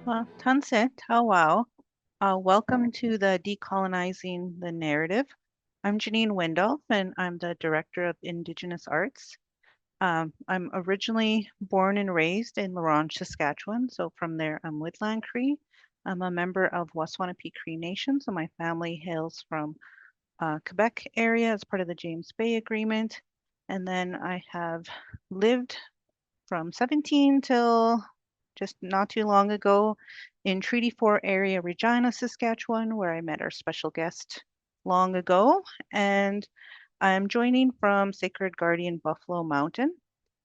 Well, Tanse, Tawau. Welcome to the Decolonizing the Narrative. I'm Janine Wendolf, and I'm the Director of Indigenous Arts. I'm originally born and raised in La Ronge, Saskatchewan, so from there I'm Woodland Cree. I'm a member of Waswanipi Cree Nation, so my family hails from Quebec area as part of the James Bay Agreement. And then I have lived from 17 till just not too long ago in Treaty 4 area, Regina, Saskatchewan, where I met our special guest long ago. And I'm joining from Sacred Guardian Buffalo Mountain.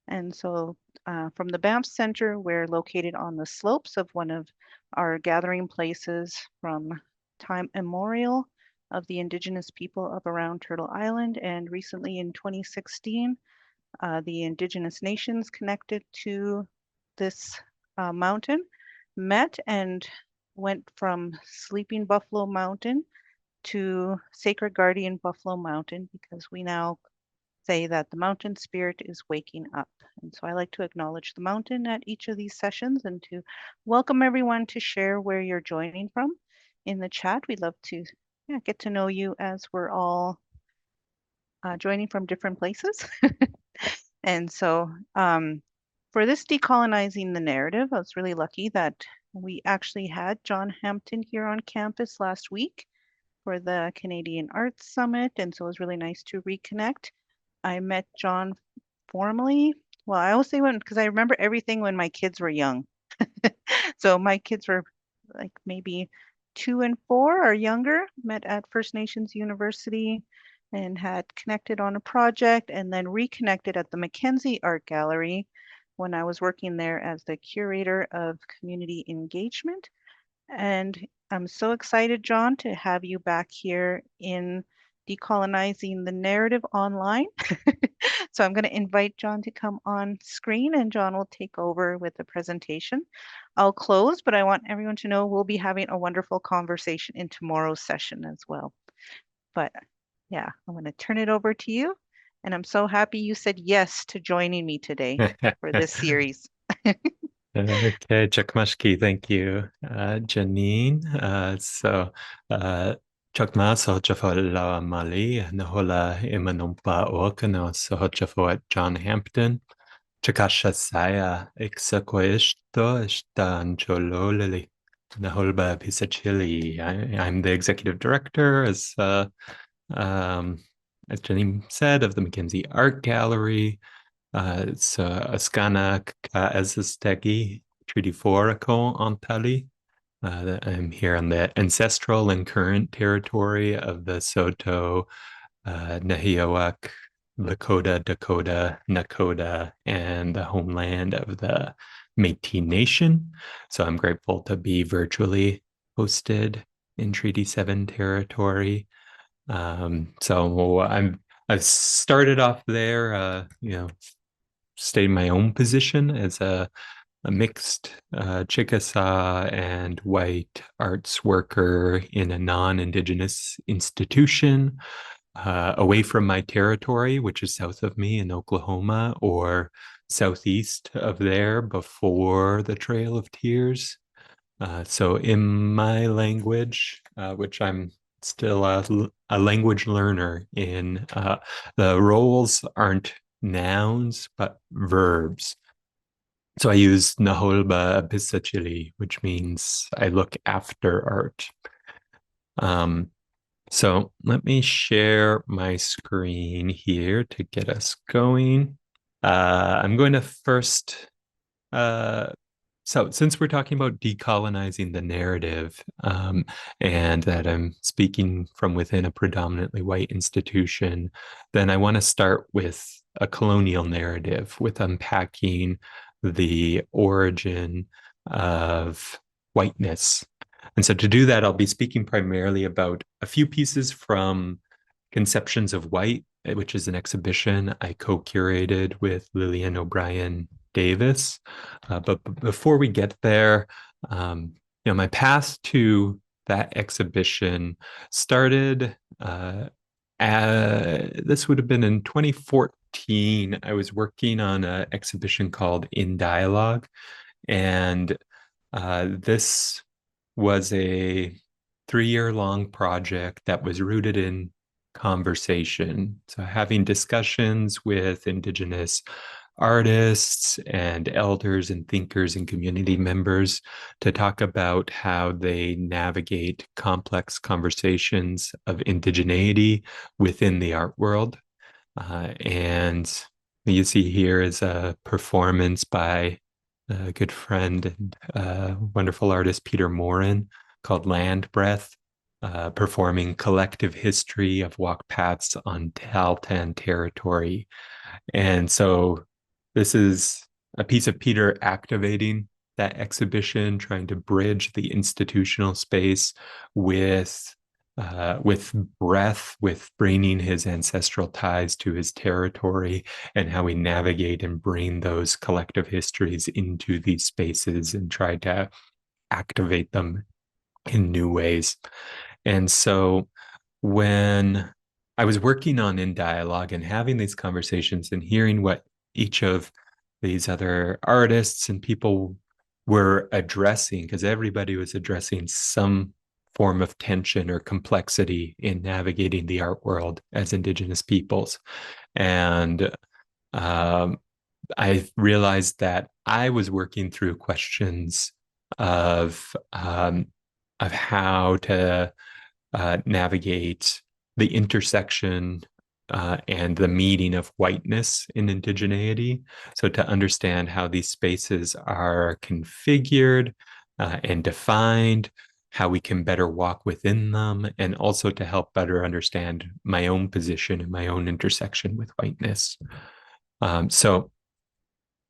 And so from the Banff Centre, we're located on the slopes of one of our gathering places from time immemorial of the Indigenous people of around Turtle Island. And recently in 2016, the Indigenous nations connected to this mountain met and went from Sleeping Buffalo Mountain to Sacred Guardian Buffalo Mountain because we now say that the mountain spirit is waking up. And so I like to acknowledge the mountain at each of these sessions and to welcome everyone to share where you're joining from in the chat. We'd love to get to know you as we're all joining from different places. And so for this decolonizing the narrative, I was really lucky that we actually had John Hampton here on campus last week for the Canadian Arts Summit. And so it was really nice to reconnect. I met John formally. Well, I always say when, because I remember everything when my kids were young. So my kids were like maybe 2 and 4 or younger, met at First Nations University and had connected on a project and then reconnected at the MacKenzie Art Gallery when I was working there as the curator of community engagement. And I'm so excited, John, to have you back here in Decolonizing the Narrative online. So I'm going to invite John to come on screen and John will take over with the presentation. I'll close, but I want everyone to know we'll be having a wonderful conversation in tomorrow's session as well. But yeah, I'm going to turn it over to you. And I'm so happy you said yes to joining me today for this series. Okay, Chakmashki, thank you, Janine. Chakma Sohjafo Mali, Nahola Imanumpa Okano Sohjafo John Hampton, Chakasha Saya Ixaquishto Istanjololi, Naholba Pisachili. I'm the executive director, as Janine said, of the MacKenzie Art Gallery. It's Oskana kâ-asatêki Treaty 4 Antali. I'm here on the ancestral and current territory of the Saulteaux, Nahiawak, Lakota, Dakota, Nakota, and the homeland of the Métis Nation. So I'm grateful to be virtually hosted in Treaty 7 territory. I've started off there, stay in my own position as a mixed Chickasaw and white arts worker in a non-Indigenous institution away from my territory, which is south of me in Oklahoma, or southeast of there before the Trail of Tears. So in my language, which I'm still a language learner in, the roles aren't nouns, but verbs. So I use Naholba Bisachili, which means I look after art. So let me share my screen here to get us going. I'm going to first, so since we're talking about decolonizing the narrative, and that I'm speaking from within a predominantly white institution, then I want to start with a colonial narrative, with unpacking the origin of whiteness. And so to do that, I'll be speaking primarily about a few pieces from Conceptions of White, which is an exhibition I co-curated with Lillian O'Brien Davis. But before we get there, my path to that exhibition started, this would have been in 2014. I was working on an exhibition called In Dialogue, and This was a 3-year-long project that was rooted in conversation. So having discussions with Indigenous artists and elders and thinkers and community members to talk about how they navigate complex conversations of indigeneity within the art world. And you see here is a performance by a good friend and wonderful artist Peter Morin called Land Breath, performing collective history of walk paths on Tahltan territory. And so this is a piece of Peter activating that exhibition, trying to bridge the institutional space with breath, with bringing his ancestral ties to his territory, and how we navigate and bring those collective histories into these spaces and try to activate them in new ways. And so when I was working on In Dialogue and having these conversations and hearing what each of these other artists and people were addressing, because everybody was addressing some form of tension or complexity in navigating the art world as Indigenous peoples. And I realized that I was working through questions of how to navigate the intersection and the meeting of whiteness in indigeneity. So to understand how these spaces are configured and defined, how we can better walk within them, and also to help better understand my own position and my own intersection with whiteness. So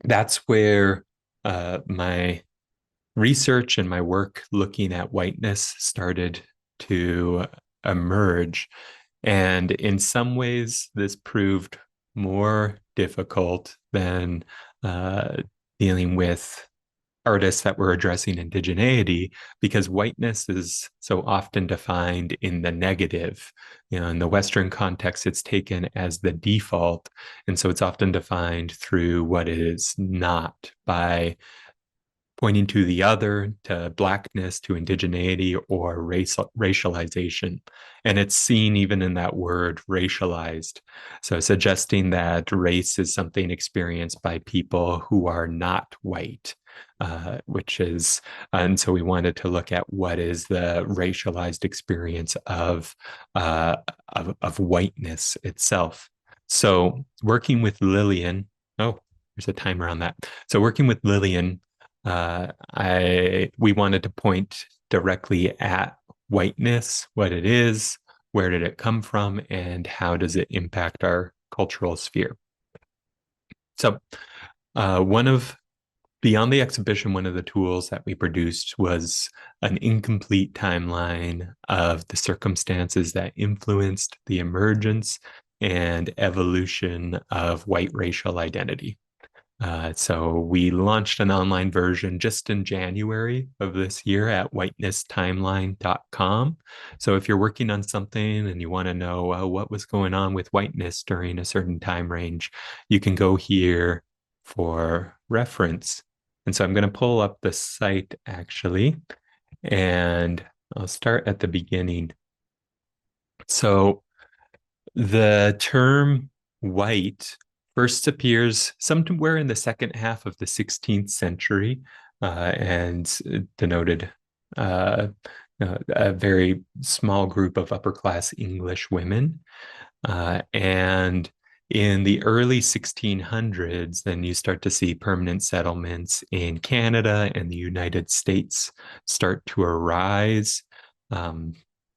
that's where my research and my work looking at whiteness started to emerge. And in some ways, this proved more difficult than dealing with artists that were addressing indigeneity, because whiteness is so often defined in the negative. In the Western context, it's taken as the default. And so it's often defined through what it is not, by pointing to the other, to blackness, to indigeneity, or racialization. And it's seen even in that word racialized. So suggesting that race is something experienced by people who are not white, and so we wanted to look at what is the racialized experience of whiteness itself. So working with Lillian, oh, there's a timer on that. So working with Lillian, we wanted to point directly at whiteness, what it is, where did it come from, and how does it impact our cultural sphere. So beyond the exhibition, one of the tools that we produced was an incomplete timeline of the circumstances that influenced the emergence and evolution of white racial identity. So we launched an online version just in January of this year at whiteness-timeline.com. So if you're working on something and you want to know what was going on with whiteness during a certain time range, you can go here for reference. And so I'm going to pull up the site actually, and I'll start at the beginning. So the term white first appears somewhere in the second half of the 16th century and denoted a very small group of upper class English women. And in the early 1600s, then you start to see permanent settlements in Canada and the United States start to arise. And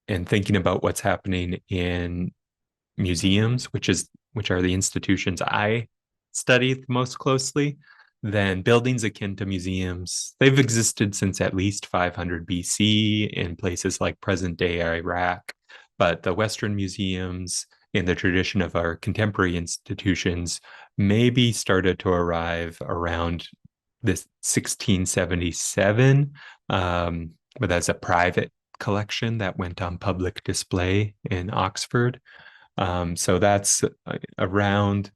thinking about what's happening in museums, which are the institutions I study most closely, then buildings akin to museums, they've existed since at least 500 BC in places like present-day Iraq. But the Western museums, in the tradition of our contemporary institutions, maybe started to arrive around this 1677, but as a private collection that went on public display in Oxford. So that's around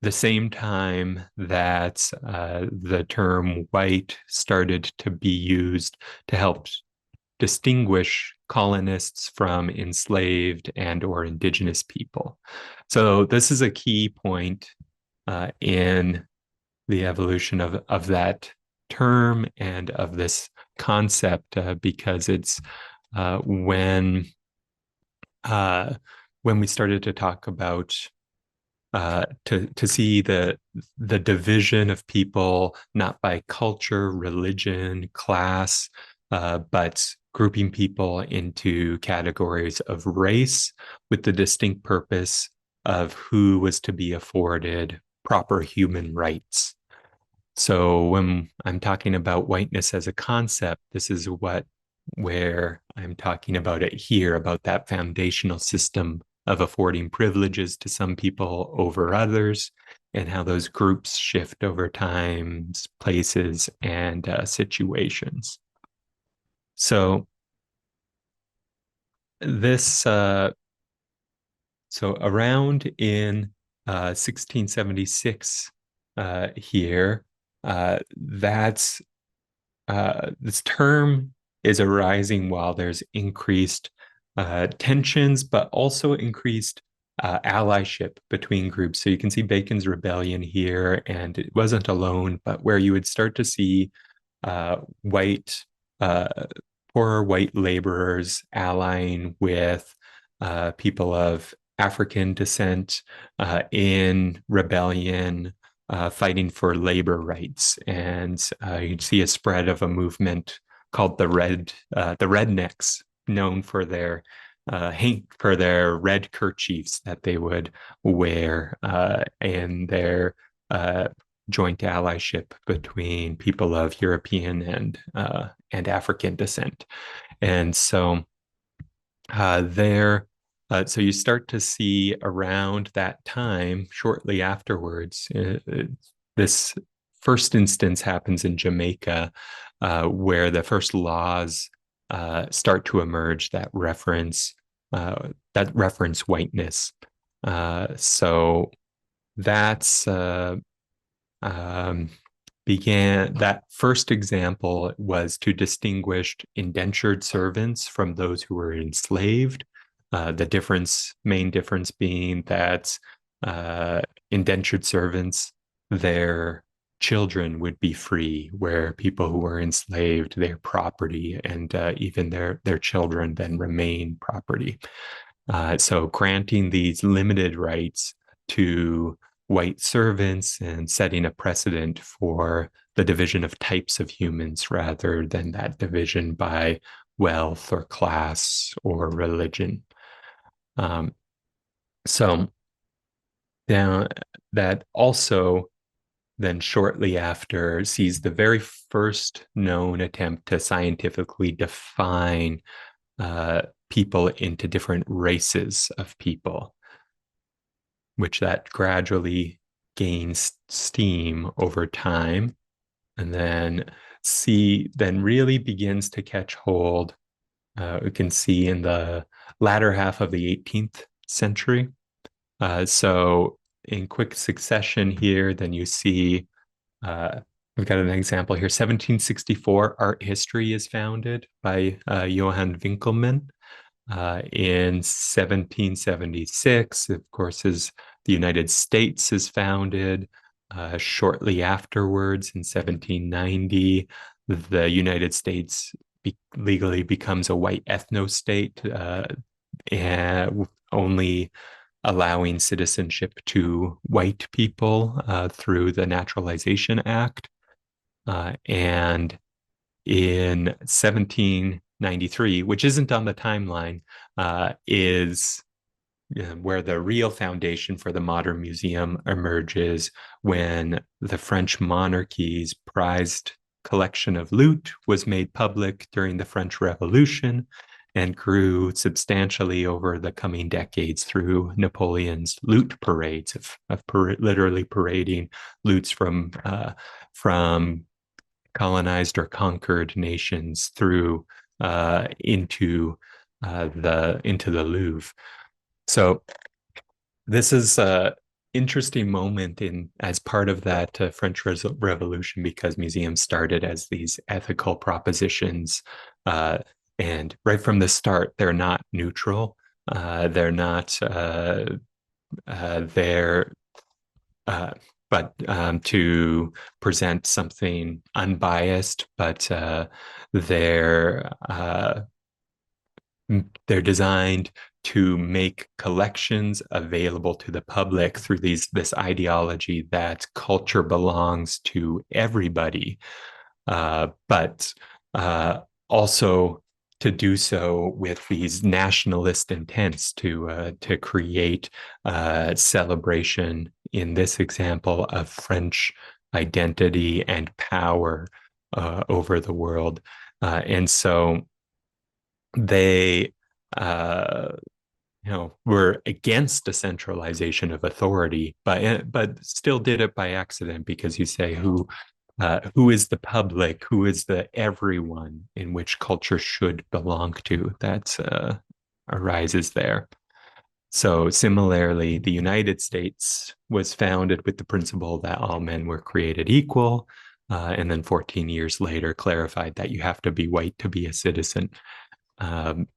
the same time that the term white started to be used to help distinguish colonists from enslaved and or indigenous people. So this is a key point in the evolution of that term and of this concept because it's when we started to talk about to see the division of people not by culture, religion, class, but grouping people into categories of race with the distinct purpose of who was to be afforded proper human rights. So when I'm talking about whiteness as a concept, this is where I'm talking about it here, about that foundational system of affording privileges to some people over others, and how those groups shift over times, places, and situations. So this, so around in 1676 here, that's this term is arising while there's increased tensions, but also increased allyship between groups. So you can see Bacon's Rebellion here, and it wasn't alone, but where you would start to see white, poorer white laborers allying with people of African descent in rebellion, fighting for labor rights. And you'd see a spread of a movement called the Rednecks, known for their red kerchiefs that they would wear and their joint allyship between people of European and African descent. And so so you start to see around that time, shortly afterwards, this first instance happens in Jamaica, where the first laws start to emerge that reference whiteness. So that's that first example was to distinguish indentured servants from those who were enslaved. The main difference being that indentured servants, their children would be free, where people who were enslaved, their property and even their children then remain property. So granting these limited rights to white servants and setting a precedent for the division of types of humans rather than that division by wealth or class or religion. So now that also then shortly after sees the very first known attempt to scientifically define people into different races of people, which that gradually gains steam over time, and then really begins to catch hold. We can see in the latter half of the 18th century. So in quick succession here, then you see, we've got an example here, 1764, art history is founded by Johann Winkelmann. In 1776, of course, the United States is founded. Shortly afterwards, in 1790, the United States legally becomes a white ethno-state, and only allowing citizenship to white people through the Naturalization Act. And in 1793, which isn't on the timeline, is where the real foundation for the modern museum emerges, when the French monarchy's prized collection of loot was made public during the French Revolution and grew substantially over the coming decades through Napoleon's loot parades of literally parading loots from colonized or conquered nations through into the Louvre. So this is interesting moment in as part of that French Revolution, because museums started as these ethical propositions, and right from the start, they're not neutral. They're not there, but to present something unbiased, but they're they're designed to make collections available to the public through this ideology that culture belongs to everybody, but also to do so with these nationalist intents to create celebration, in this example, of French identity and power over the world. And so they were against the centralization of authority, but still did it by accident, because you say who is the public, who is the everyone in which culture should belong to. That arises there. So similarly, the United States was founded with the principle that all men were created equal, and then 14 years later clarified that you have to be white to be a citizen.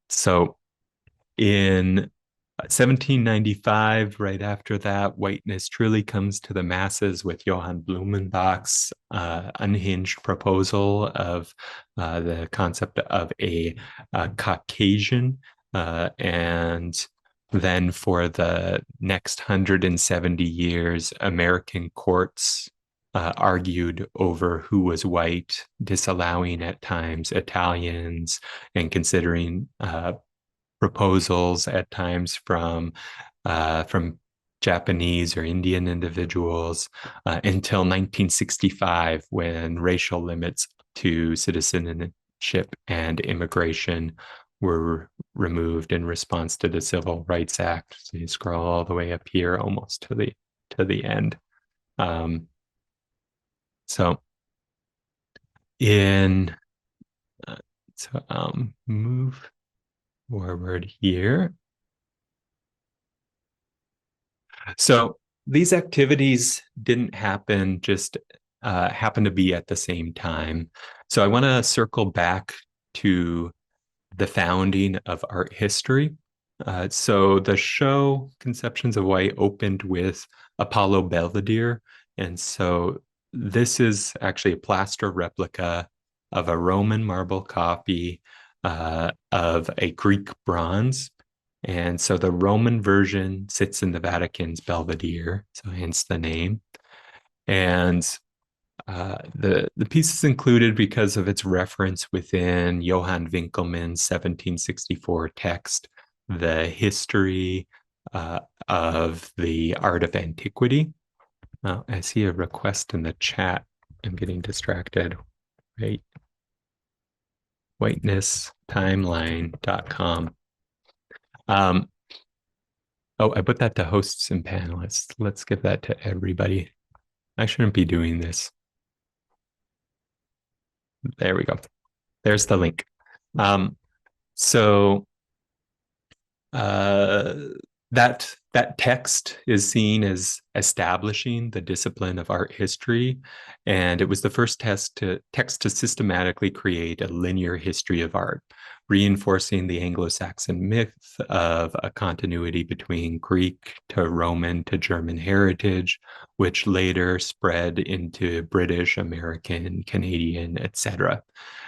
So in 1795, right after that, whiteness truly comes to the masses with Johann Blumenbach's unhinged proposal of the concept of a Caucasian. And then for the next 170 years, American courts argued over who was white, disallowing at times Italians and considering proposals at times from Japanese or Indian individuals, until 1965, when racial limits to citizenship and immigration were removed in response to the Civil Rights Act. So you scroll all the way up here, almost to the end. So in move forward here. So these activities didn't happen, just happen to be at the same time. So I want to circle back to the founding of art history. So the show Conceptions of White opened with Apollo Belvedere. And so this is actually a plaster replica of a Roman marble copy of a Greek bronze. And so the Roman version sits in the Vatican's Belvedere, so hence the name. And the piece is included because of its reference within Johann Winckelmann's 1764 text, The History of the Art of Antiquity. I see a request in the chat. I'm getting distracted. Right. whiteness.timeline.com. Oh, I put that to hosts and panelists. Let's give that to everybody. I shouldn't be doing this. There we go. There's the link. So that text is seen as establishing the discipline of art history, and it was the first text to systematically create a linear history of art, reinforcing the Anglo-Saxon myth of a continuity between Greek to Roman to German heritage, which later spread into British, American, Canadian, etc.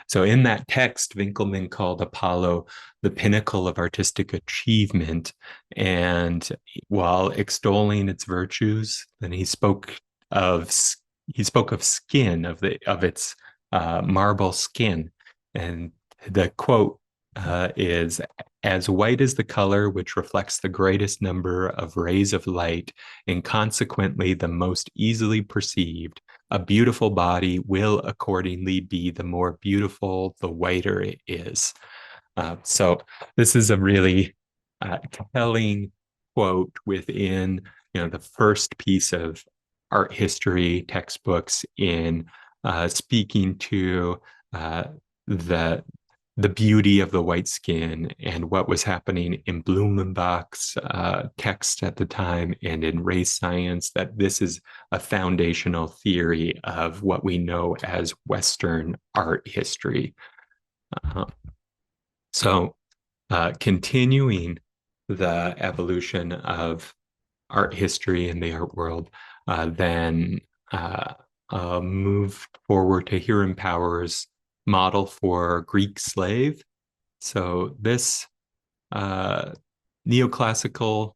So in that text, Winckelmann called Apollo the pinnacle of artistic achievement, and while extolling its virtues, then he spoke of skin, of its marble skin, and the quote is, "As white as the color which reflects the greatest number of rays of light, and consequently the most easily perceived, a beautiful body will accordingly be the more beautiful the whiter it is." So this is a really telling quote within the first piece of art history textbooks in speaking to the the beauty of the white skin and what was happening in Blumenbach's text at the time and in race science, that this is a foundational theory of what we know as Western art history. Uh, continuing the evolution of art history in the art world, then moved forward to Hiram Power's model for Greek slave. So this neoclassical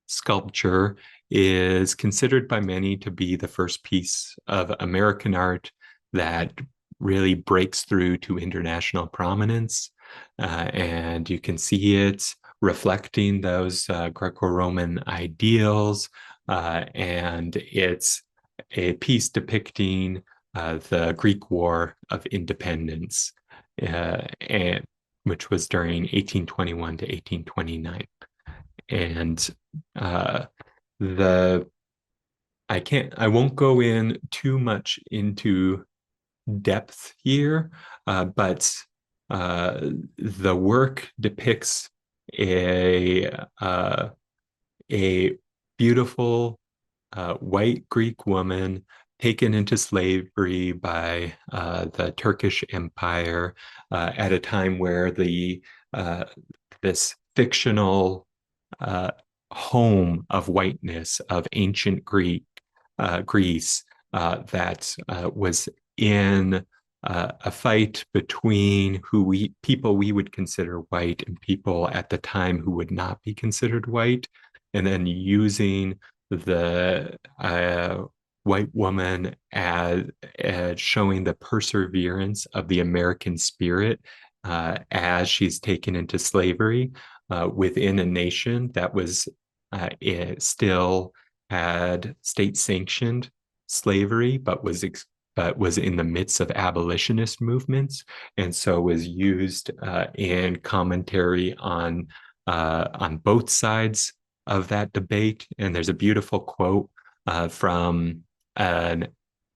sculpture is considered by many to be the first piece of American art that really breaks through to international prominence. And you can see it reflecting those Greco-Roman ideals. And it's a piece depicting the Greek War of Independence, and which was during 1821 to 1829. And the I won't go in too much into depth here, but the work depicts a beautiful white Greek woman taken into slavery by the Turkish Empire at a time where this fictional home of whiteness of ancient Greece that was in a fight between people we would consider white and people at the time who would not be considered white, and then using the white woman as showing the perseverance of the American spirit as she's taken into slavery within a nation that was still had state-sanctioned slavery, but was in the midst of abolitionist movements, and so was used in commentary on both sides of that debate. And there's a beautiful quote from an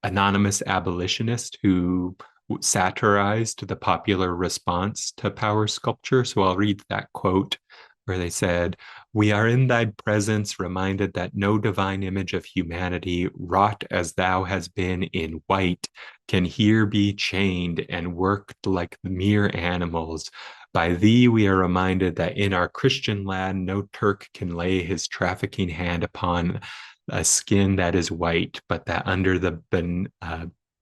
anonymous abolitionist who satirized the popular response to Power sculpture. So I'll read that quote where they said, "We are in thy presence reminded that no divine image of humanity, wrought as thou hast been in white, can here be chained and worked like mere animals. By thee we are reminded that in our Christian land no Turk can lay his trafficking hand upon a skin that is white, but that under the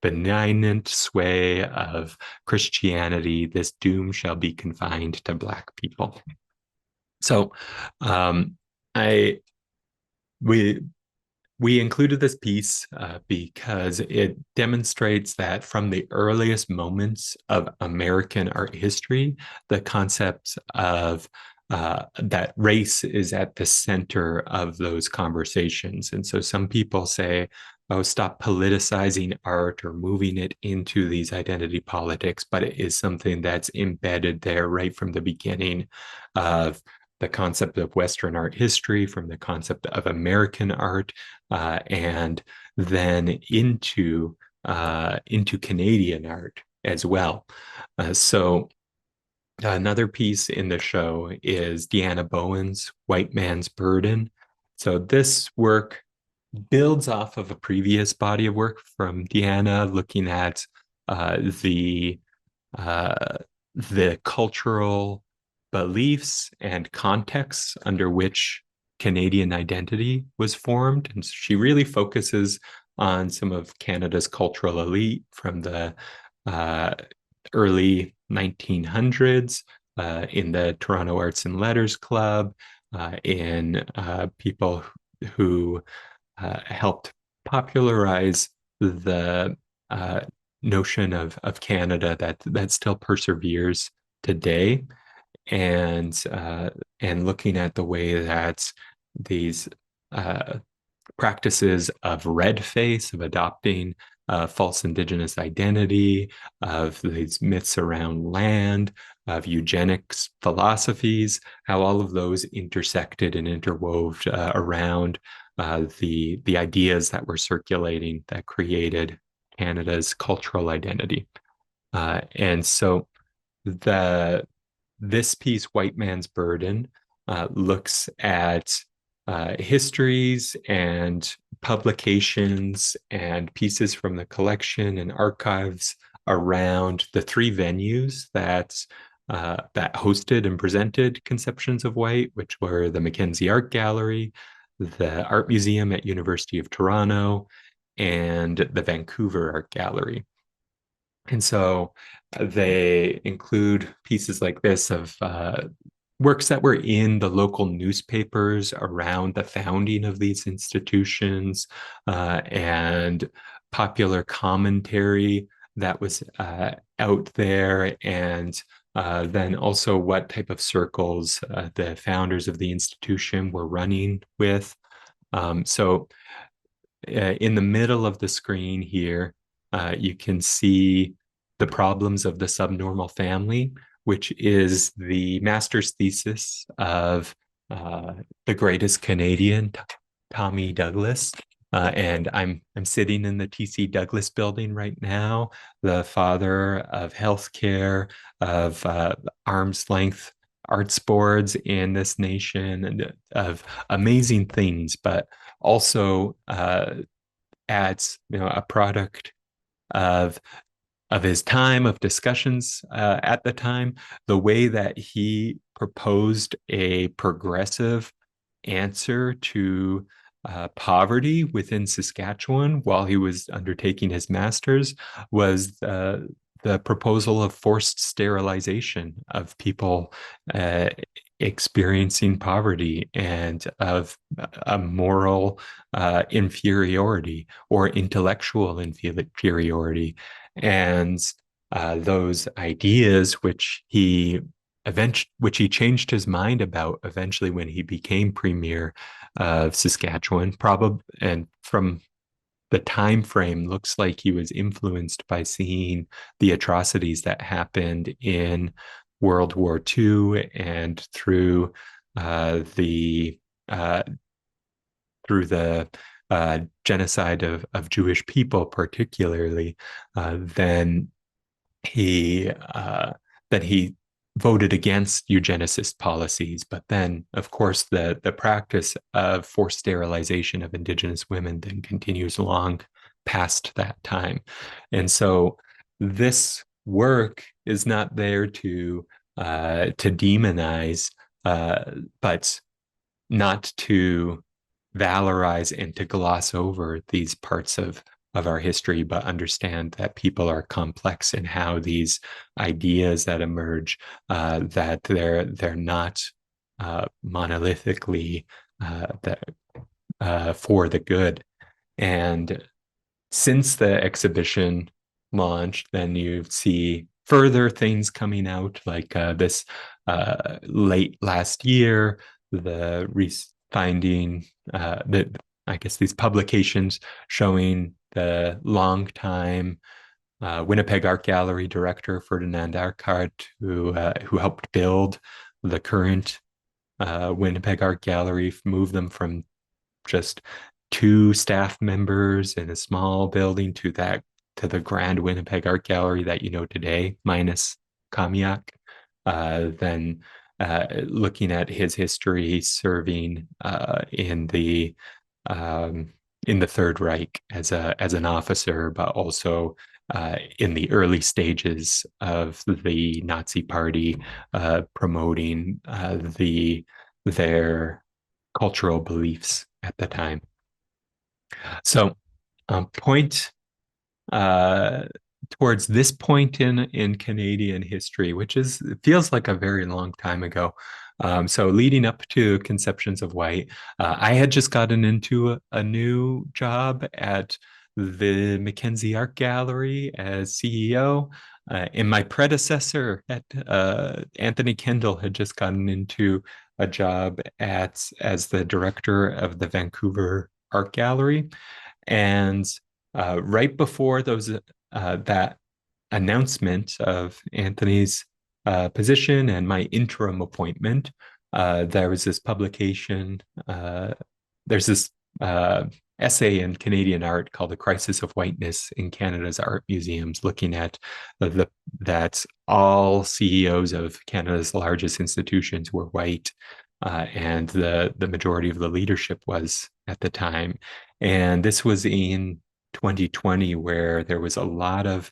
benignant sway of Christianity, this doom shall be confined to Black people." So I we included this piece because it demonstrates that from the earliest moments of American art history, the concept of that race is at the center of those conversations. And so some people say, oh, stop politicizing art or moving it into these identity politics, but it is something that's embedded there right from the beginning of the concept of Western art history, from the concept of American art, and then into Canadian art as well. So another piece in the show is Deanna Bowen's White Man's Burden. So this work builds off of a previous body of work from Deanna, looking at the cultural beliefs and contexts under which Canadian identity was formed. And she really focuses on some of Canada's cultural elite from the early 1900s in the Toronto Arts and Letters Club, in people who helped popularize the notion of Canada that still perseveres today, and looking at the way that these practices of red face, of adopting false Indigenous identity, of these myths around land, of eugenics philosophies, how all of those intersected and interwove around the ideas that were circulating that created Canada's cultural identity. And so this piece, White Man's Burden, looks at histories and publications and pieces from the collection and archives around the three venues that hosted and presented conceptions of white, which were the MacKenzie Art Gallery, the Art Museum at University of Toronto, and the Vancouver Art Gallery. And so they include pieces like this of works that were in the local newspapers around the founding of these institutions, and popular commentary that was out there, and then also what type of circles the founders of the institution were running with. So in the middle of the screen here, you can see the problems of the subnormal family, which is the master's thesis of the greatest Canadian, Tommy Douglas. And I'm sitting in the TC Douglas building right now, the father of healthcare, of arm's length arts boards in this nation, and of amazing things, but also adds, a product of his time, of discussions at the time, the way that he proposed a progressive answer to poverty within Saskatchewan while he was undertaking his master's was the proposal of forced sterilization of people experiencing poverty, and of a moral inferiority or intellectual inferiority. And those ideas, which he changed his mind about eventually when he became premier of Saskatchewan, probably, and from the time frame looks like he was influenced by seeing the atrocities that happened in World War II, and through the genocide of Jewish people, particularly. Then he voted against eugenicist policies, but then, of course, the practice of forced sterilization of Indigenous women then continues long past that time. And so this work is not there to demonize, but not to valorize and to gloss over these parts of our history, but understand that people are complex, and how these ideas that emerge, that they're not monolithically for the good. And since the exhibition launched, then you see further things coming out, like this late last year, the finding that, I guess, these publications showing the longtime Winnipeg Art Gallery director Ferdinand Arcart, who helped build the current Winnipeg Art Gallery, move them from just 2 staff members in a small building to the grand Winnipeg Art Gallery that you know today, minus Kamiak. Then looking at his history serving in the Third Reich as an officer, but also in the early stages of the Nazi Party, promoting their cultural beliefs at the time. So, point towards this point in Canadian history, which feels like a very long time ago. So leading up to Conceptions of White, I had just gotten into a new job at the MacKenzie Art Gallery as CEO. And my predecessor at Anthony Kendall had just gotten into a job as the director of the Vancouver Art Gallery. And right before that announcement of Anthony's position and my interim appointment, there was this publication. There's this essay in Canadian art called "The Crisis of Whiteness in Canada's Art Museums," looking at that all CEOs of Canada's largest institutions were white, and the majority of the leadership was at the time. And this was in 2020, where there was a lot of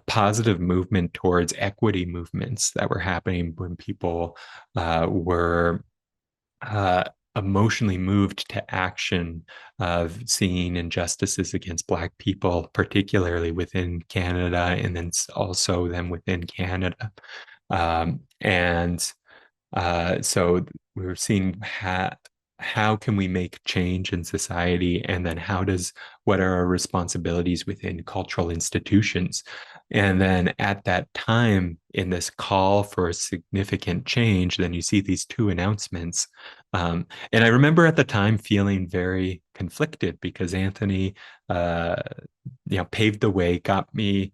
positive movement towards equity movements that were happening when people were uh, emotionally moved to action of seeing injustices against Black people, particularly within Canada, and then also them within Canada. And so we were seeing how can we make change in society, and then what are our responsibilities within cultural institutions. And then at that time, in this call for a significant change, then you see these two announcements. And I remember at the time feeling very conflicted, because Anthony paved the way, got me,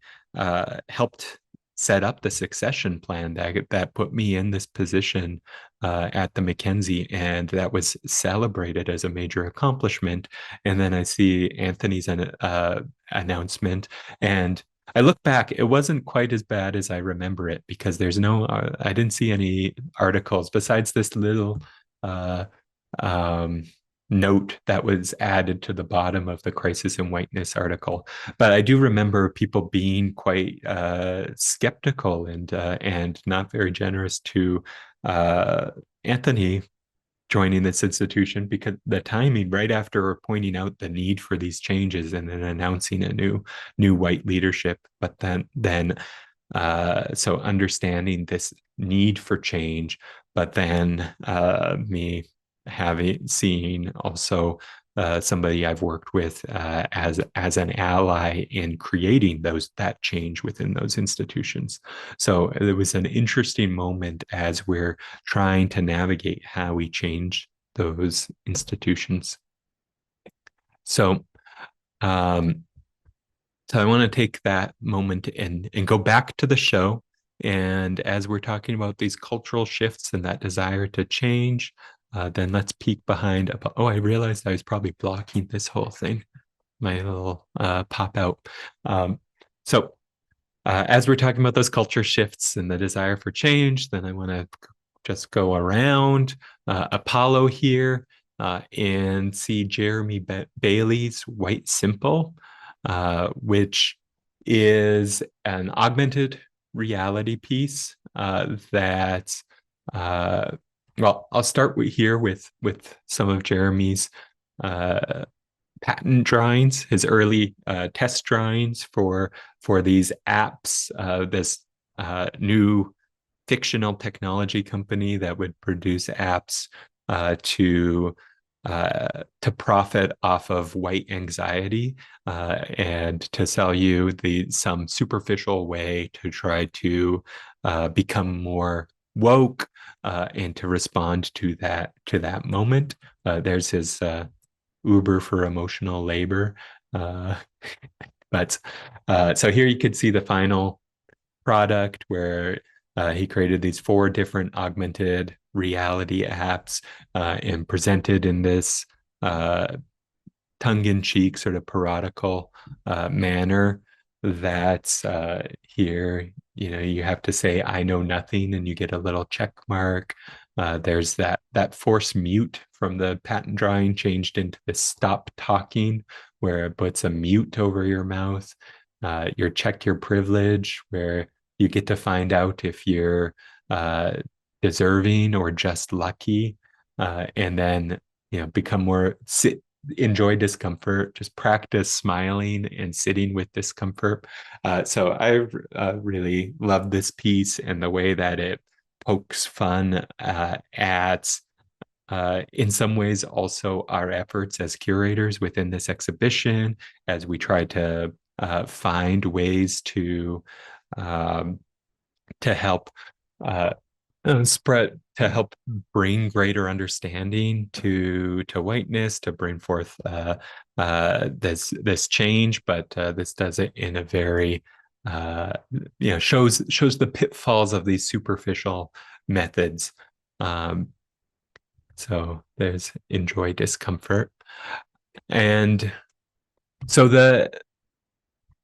helped set up the succession plan that put me in this position at the MacKenzie, and that was celebrated as a major accomplishment. And then I see Anthony's announcement, and I look back, it wasn't quite as bad as I remember it, because I didn't see any articles besides this little uh, um, note that was added to the bottom of the Crisis in Whiteness article. But I do remember people being quite skeptical and not very generous to Anthony joining this institution, because the timing right after pointing out the need for these changes and then announcing a new white leadership. But then so understanding this need for change, but then me seeing also somebody I've worked with as an ally in creating that change within those institutions. So it was an interesting moment as we're trying to navigate how we change those institutions. So um, so I want to take that moment and go back to the show. And as we're talking about these cultural shifts and that desire to change, then let's peek behind. Oh, I realized I was probably blocking this whole thing, my little pop out. So as we're talking about those culture shifts and the desire for change, then I want to just go around Apollo here and see Jeremy Bailey's White Simple, which is an augmented reality piece that, well, I'll start here with some of Jeremy's patent drawings, his early test drawings for these apps, this new fictional technology company that would produce apps to profit off of white anxiety and to sell you some superficial way to try to become more woke and to respond to that moment. There's his Uber for emotional labor. But so here you could see the final product where he created these 4 different augmented reality apps and presented in this tongue-in-cheek sort of parodical manner that here, you have to say, I know nothing, and you get a little check mark. There's that force mute from the patent drawing changed into this stop talking, where it puts a mute over your mouth. Your check your privilege, where you get to find out if you're deserving or just lucky, and then become more enjoy discomfort, just practice smiling and sitting with discomfort. So I really love this piece and the way that it pokes fun at in some ways also our efforts as curators within this exhibition, as we try to find ways to help to help bring greater understanding to whiteness, to bring forth this change, but this does it in a very shows the pitfalls of these superficial methods. So there's enjoy discomfort. And so the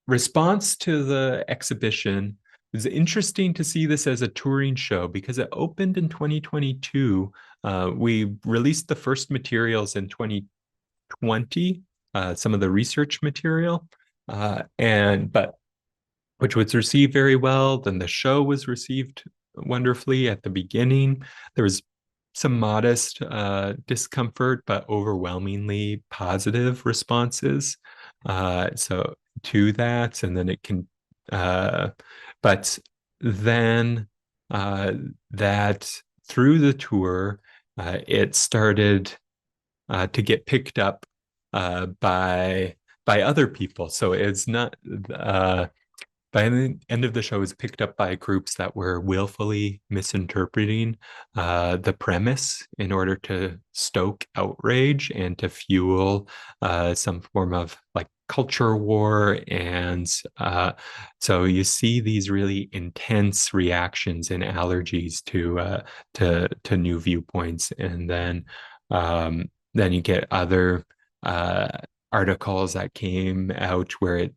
response to the exhibition was interesting to see this as a touring show because it opened in 2022. We released the first materials in 2020, some of the research material, but which was received very well. Then the show was received wonderfully at the beginning. There was some modest discomfort, but overwhelmingly positive responses. So to that, and then it can, but then that through the tour, it started to get picked up by other people. So it's not by the end of the show, it was picked up by groups that were willfully misinterpreting the premise in order to stoke outrage and to fuel some form of like culture war. And so you see these really intense reactions and allergies to new viewpoints, and then you get other articles that came out where it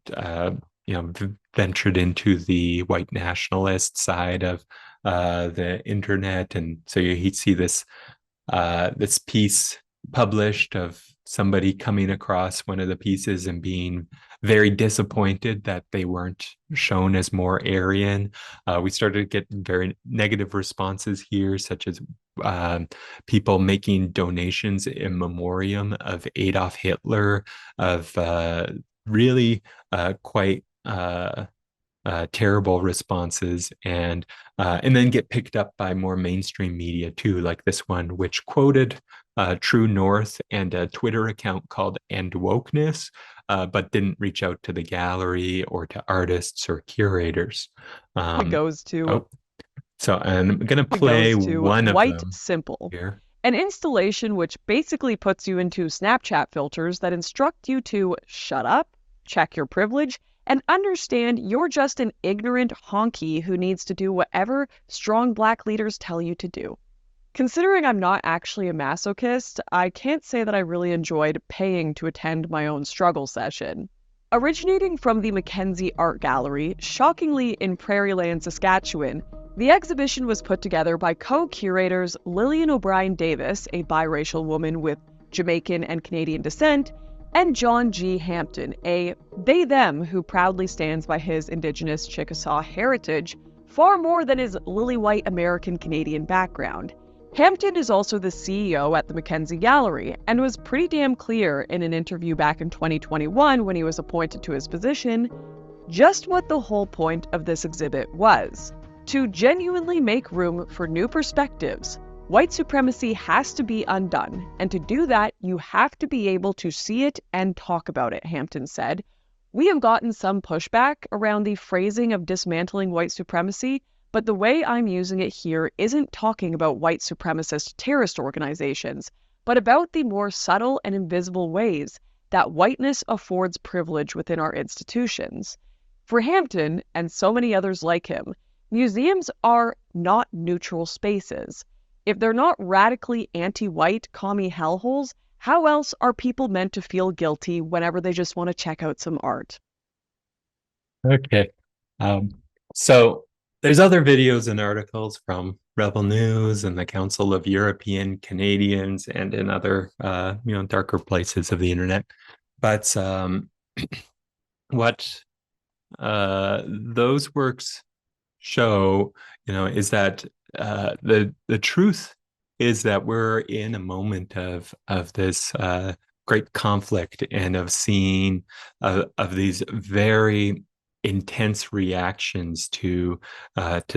ventured into the white nationalist side of the internet, and so you see this this piece published of somebody coming across one of the pieces and being very disappointed that they weren't shown as more Aryan. We started to get very negative responses here, such as people making donations in memoriam of Adolf Hitler, of really quite terrible responses, and then get picked up by more mainstream media too, like this one, which quoted True North and a Twitter account called End Wokeness, but didn't reach out to the gallery or to artists or curators. It goes to Oh, so I'm gonna it play goes to one of White them Simple, here. an installation which basically puts you into Snapchat filters that instruct you to shut up, check your privilege, and understand you're just an ignorant honky who needs to do whatever strong Black leaders tell you to do. Considering I'm not actually a masochist, I can't say that I really enjoyed paying to attend my own struggle session. Originating from the MacKenzie Art Gallery, shockingly in Prairieland, Saskatchewan, the exhibition was put together by co-curators Lillian O'Brien Davis, a biracial woman with Jamaican and Canadian descent, and John G. Hampton, a they-them who proudly stands by his Indigenous Chickasaw heritage far more than his lily-white American-Canadian background. Hampton is also the CEO at the MacKenzie Gallery and was pretty damn clear in an interview back in 2021 when he was appointed to his position just what the whole point of this exhibit was: to genuinely make room for new perspectives. White supremacy has to be undone, and to do that, you have to be able to see it and talk about it, Hampton said. We have gotten some pushback around the phrasing of dismantling white supremacy, but the way I'm using it here isn't talking about white supremacist terrorist organizations, but about the more subtle and invisible ways that whiteness affords privilege within our institutions. For Hampton, and so many others like him, museums are not neutral spaces. If they're not radically anti-white commie hellholes, how else are people meant to feel guilty whenever they just want to check out some art? Okay. So there's other videos and articles from Rebel News and the Council of European Canadians and in other darker places of the internet. But what those works show, is that the truth is that we're in a moment of this great conflict and of seeing of these very intense reactions to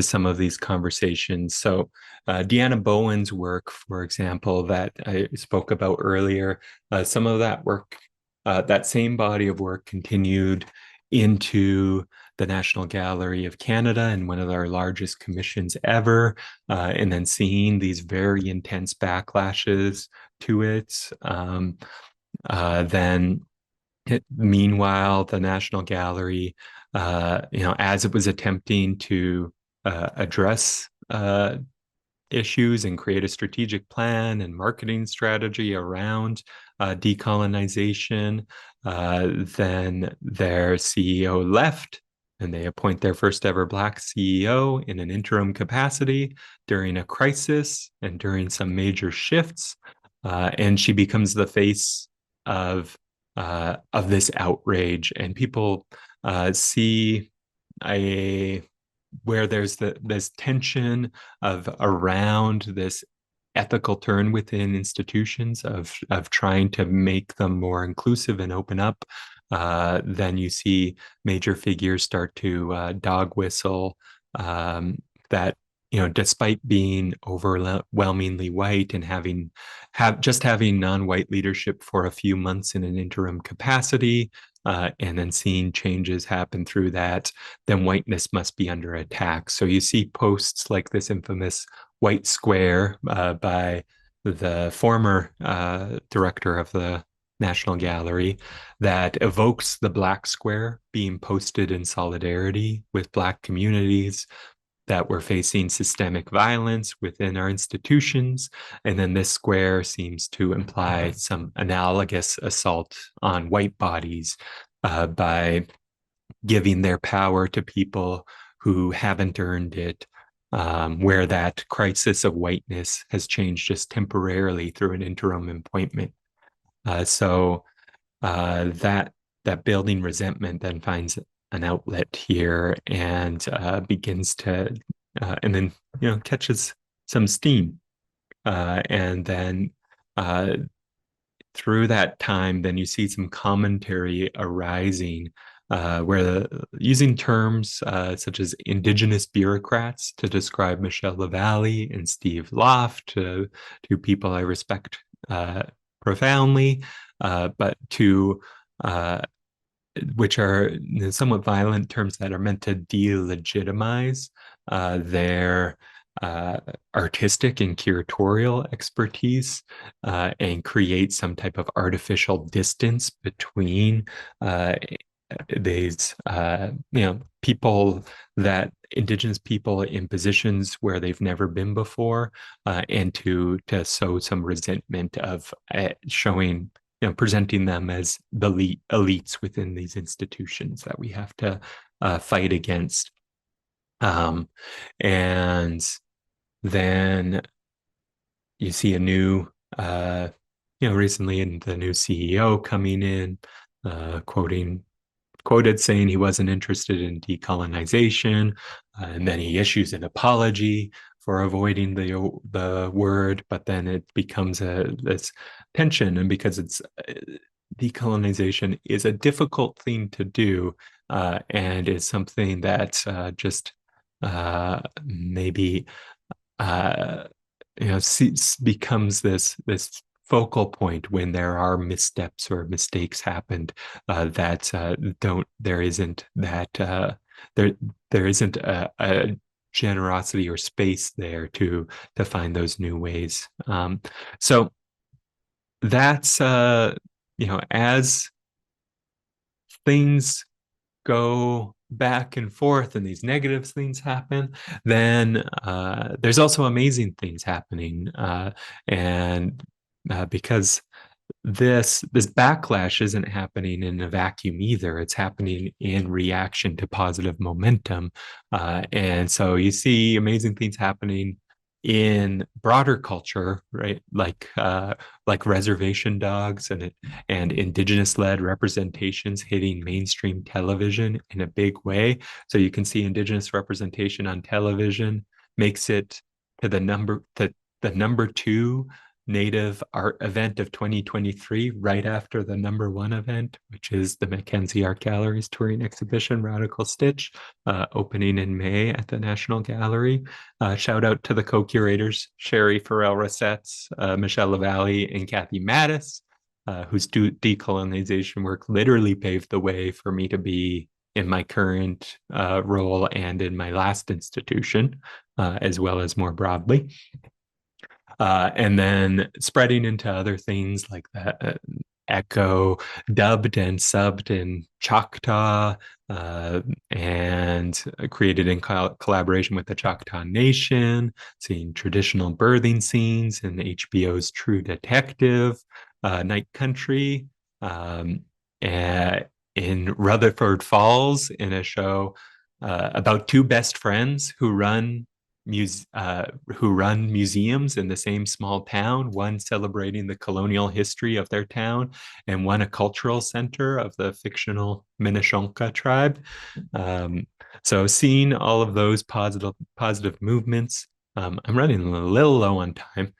some of these conversations. So Deanna Bowen's work, for example, that I spoke about earlier, some of that work, that same body of work continued into the National Gallery of Canada and one of our largest commissions ever, and then seeing these very intense backlashes to it. Then meanwhile, the National Gallery, as it was attempting to address issues and create a strategic plan and marketing strategy around decolonization. Then their CEO left, and they appoint their first ever Black CEO in an interim capacity during a crisis and during some major shifts. And she becomes the face of this outrage, and people see where there's this tension of around this ethical turn within institutions of trying to make them more inclusive and open up. Then you see major figures start to dog whistle that, despite being overwhelmingly white and having non-white leadership for a few months in an interim capacity, and then seeing changes happen through that, then whiteness must be under attack. So you see posts like this infamous white square by the former director of the National Gallery that evokes the Black square being posted in solidarity with Black communities that were facing systemic violence within our institutions. And then this square seems to imply some analogous assault on white bodies by giving their power to people who haven't earned it, where that crisis of whiteness has changed just temporarily through an interim appointment. So that building resentment then finds an outlet here and begins to, and then catches some steam, and then through that time, then you see some commentary arising where using terms such as indigenous bureaucrats to describe Michelle Lavalley and Steve Loft, two people I respect profoundly, but to which are somewhat violent terms that are meant to delegitimize their artistic and curatorial expertise and create some type of artificial distance between these people, that Indigenous people in positions where they've never been before, and to sow some resentment of showing, presenting them as the elites within these institutions that we have to fight against. And then you see a new, recently in the new CEO coming in, quoted saying he wasn't interested in decolonization, and then he issues an apology for avoiding the word, but then it becomes this tension, and because it's decolonization is a difficult thing to do, and is something that just maybe becomes this focal point when there are missteps or mistakes happened, that there isn't a generosity or space there to find those new ways. So that's as things go back and forth and these negative things happen, then there's also amazing things happening, and because this backlash isn't happening in a vacuum either. It's happening in reaction to positive momentum, and so you see amazing things happening in broader culture, right? Like reservation dogs and Indigenous-led representations hitting mainstream television in a big way. So you can see Indigenous representation on television makes it to the number 2 Native art event of 2023, right after the number 1 event, which is the MacKenzie Art Gallery's touring exhibition, Radical Stitch, opening in May at the National Gallery. Shout out to the co-curators, Sherry Farrell-Rossetts, Michelle Lavalley, and Kathy Mattis, whose decolonization work literally paved the way for me to be in my current role and in my last institution, as well as more broadly. And then spreading into other things like that, echo dubbed and subbed in Choctaw, and created in collaboration with the Choctaw Nation, seeing traditional birthing scenes in HBO's True Detective, Night Country, in Rutherford Falls, in a show about two best friends who run museums in the same small town, one celebrating the colonial history of their town and one a cultural center of the fictional Minnesota tribe. So seeing all of those positive movements. I'm running a little low on time.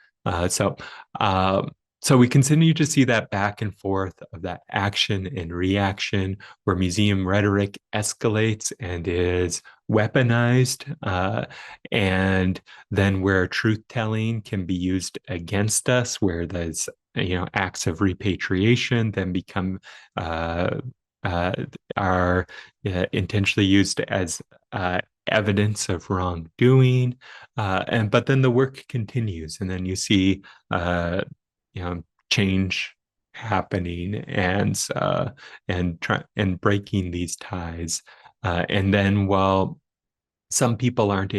So we continue to see that back and forth of that action and reaction, where museum rhetoric escalates and is weaponized, and then where truth-telling can be used against us, where there's acts of repatriation then become are intentionally used as evidence of wrongdoing, but then the work continues, and then you see change happening and breaking these ties, and then while some people aren't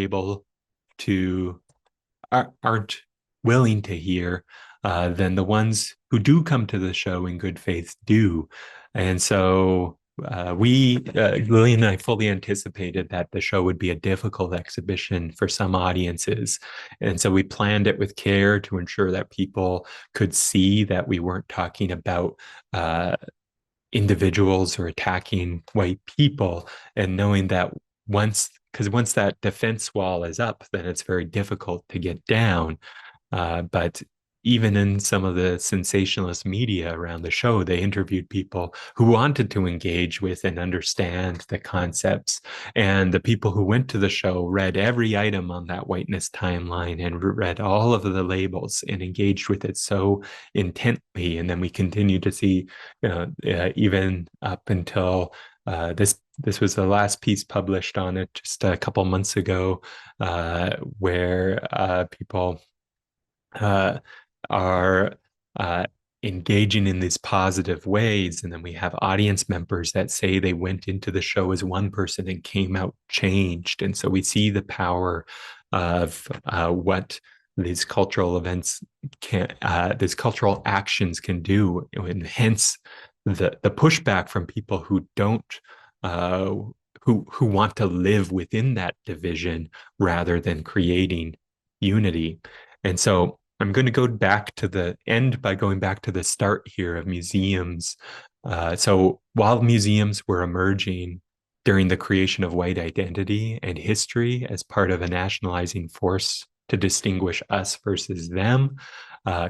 willing to hear, then the ones who do come to the show in good faith do. And so Lily and I fully anticipated that the show would be a difficult exhibition for some audiences. And so we planned it with care to ensure that people could see that we weren't talking about individuals or attacking white people, and knowing that once that defense wall is up, then it's very difficult to get down. But even in some of the sensationalist media around the show, they interviewed people who wanted to engage with and understand the concepts. And the people who went to the show read every item on that whiteness timeline and read all of the labels and engaged with it so intently. And then we continue to see, even up until this was the last piece published on it just a couple months ago, where people are engaging in these positive ways. And then we have audience members that say they went into the show as one person and came out changed. And so we see the power of what these cultural events these cultural actions can do, and hence the pushback from people who don't who want to live within that division rather than creating unity. And so I'm going to go back to the end by going back to the start here of museums. So while museums were emerging during the creation of white identity and history as part of a nationalizing force to distinguish us versus them,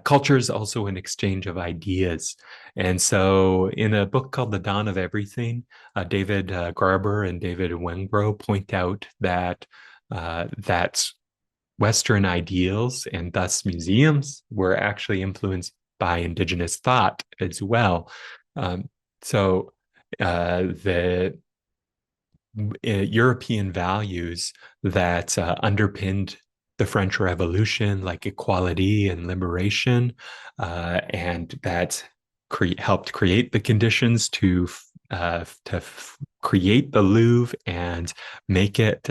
culture is also an exchange of ideas. And so in a book called The Dawn of Everything, David Graeber and David Wengrow point out that that's Western ideals, and thus museums, were actually influenced by Indigenous thought as well. So the European values that underpinned the French Revolution, like equality and liberation, and that helped create the conditions to create the Louvre and make it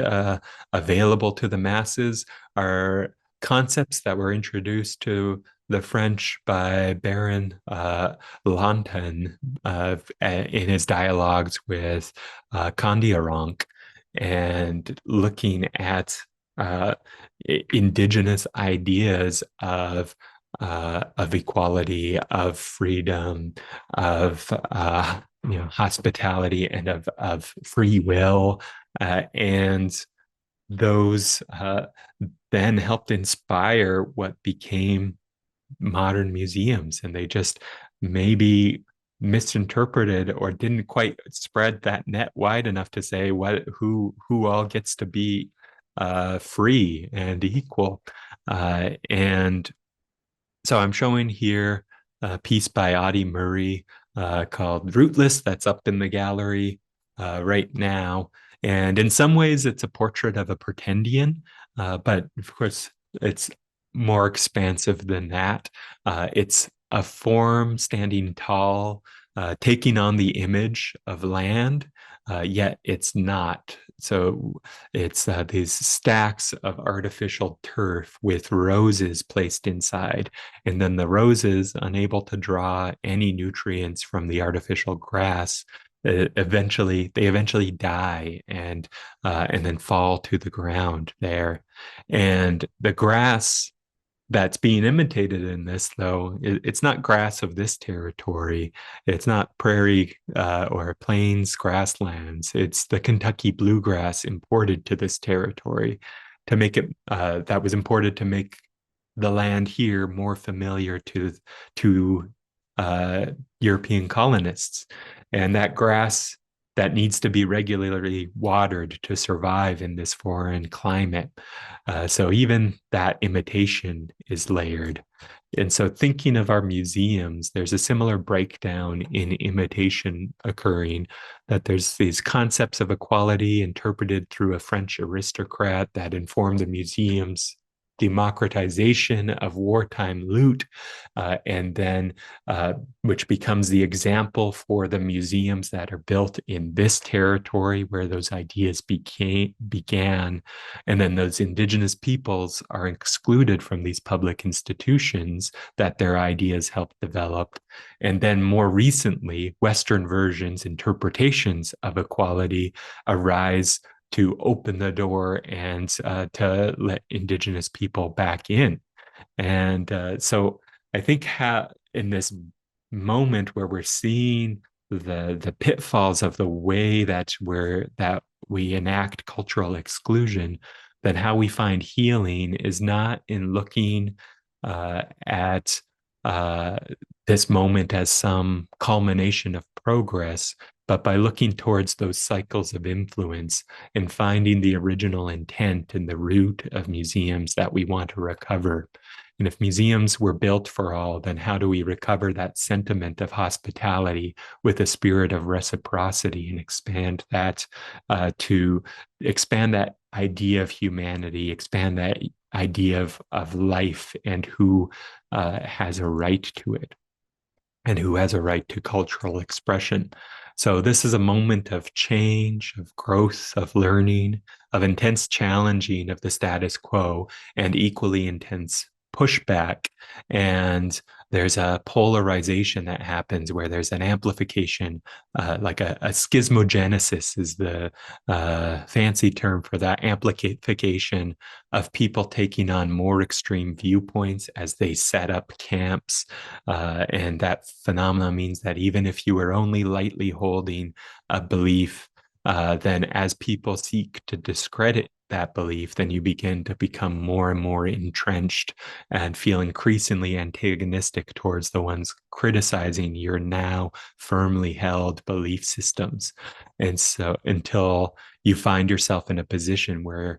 available to the masses, are concepts that were introduced to the French by Baron Lantin in his dialogues with Candiaronc, and looking at Indigenous ideas of equality, of freedom, of hospitality, and of free will, and those then helped inspire what became modern museums. And they just maybe misinterpreted or didn't quite spread that net wide enough to say who all gets to be free and equal. And so I'm showing here a piece by Audie Murray called Rootless, that's up in the gallery right now. And in some ways, it's a portrait of a pretendian, but of course, it's more expansive than that. It's a form standing tall, taking on the image of land, yet it's not. So it's these stacks of artificial turf with roses placed inside. And then the roses, unable to draw any nutrients from the artificial grass, eventually die and then fall to the ground there. And the grass that's being imitated in this, though, it's not grass of this territory. It's not prairie or plains grasslands. It's the Kentucky bluegrass imported to this territory to make it, that was imported to make the land here more familiar to European colonists. And that grass that needs to be regularly watered to survive in this foreign climate. So even that imitation is layered. And so thinking of our museums, there's a similar breakdown in imitation occurring, that there's these concepts of equality interpreted through a French aristocrat that inform the museum's democratization of wartime loot, and then which becomes the example for the museums that are built in this territory where those ideas began. And then those Indigenous peoples are excluded from these public institutions that their ideas helped develop. And then more recently, Western versions, interpretations of equality arise to open the door and to let Indigenous people back in. And so I think in this moment where we're seeing the pitfalls of the way that we enact cultural exclusion, then how we find healing is not in looking at this moment as some culmination of progress, but by looking towards those cycles of influence and finding the original intent and the root of museums that we want to recover. And if museums were built for all, then how do we recover that sentiment of hospitality with a spirit of reciprocity and expand that idea of humanity, expand that idea of life and who has a right to it and who has a right to cultural expression. So this is a moment of change, of growth, of learning, of intense challenging of the status quo, and equally intense pushback. And there's a polarization that happens where there's an amplification, like a schismogenesis is the fancy term for that, amplification of people taking on more extreme viewpoints as they set up camps. And that phenomenon means that even if you were only lightly holding a belief, then as people seek to discredit that belief, then you begin to become more and more entrenched and feel increasingly antagonistic towards the ones criticizing your now firmly held belief systems. And so until you find yourself in a position where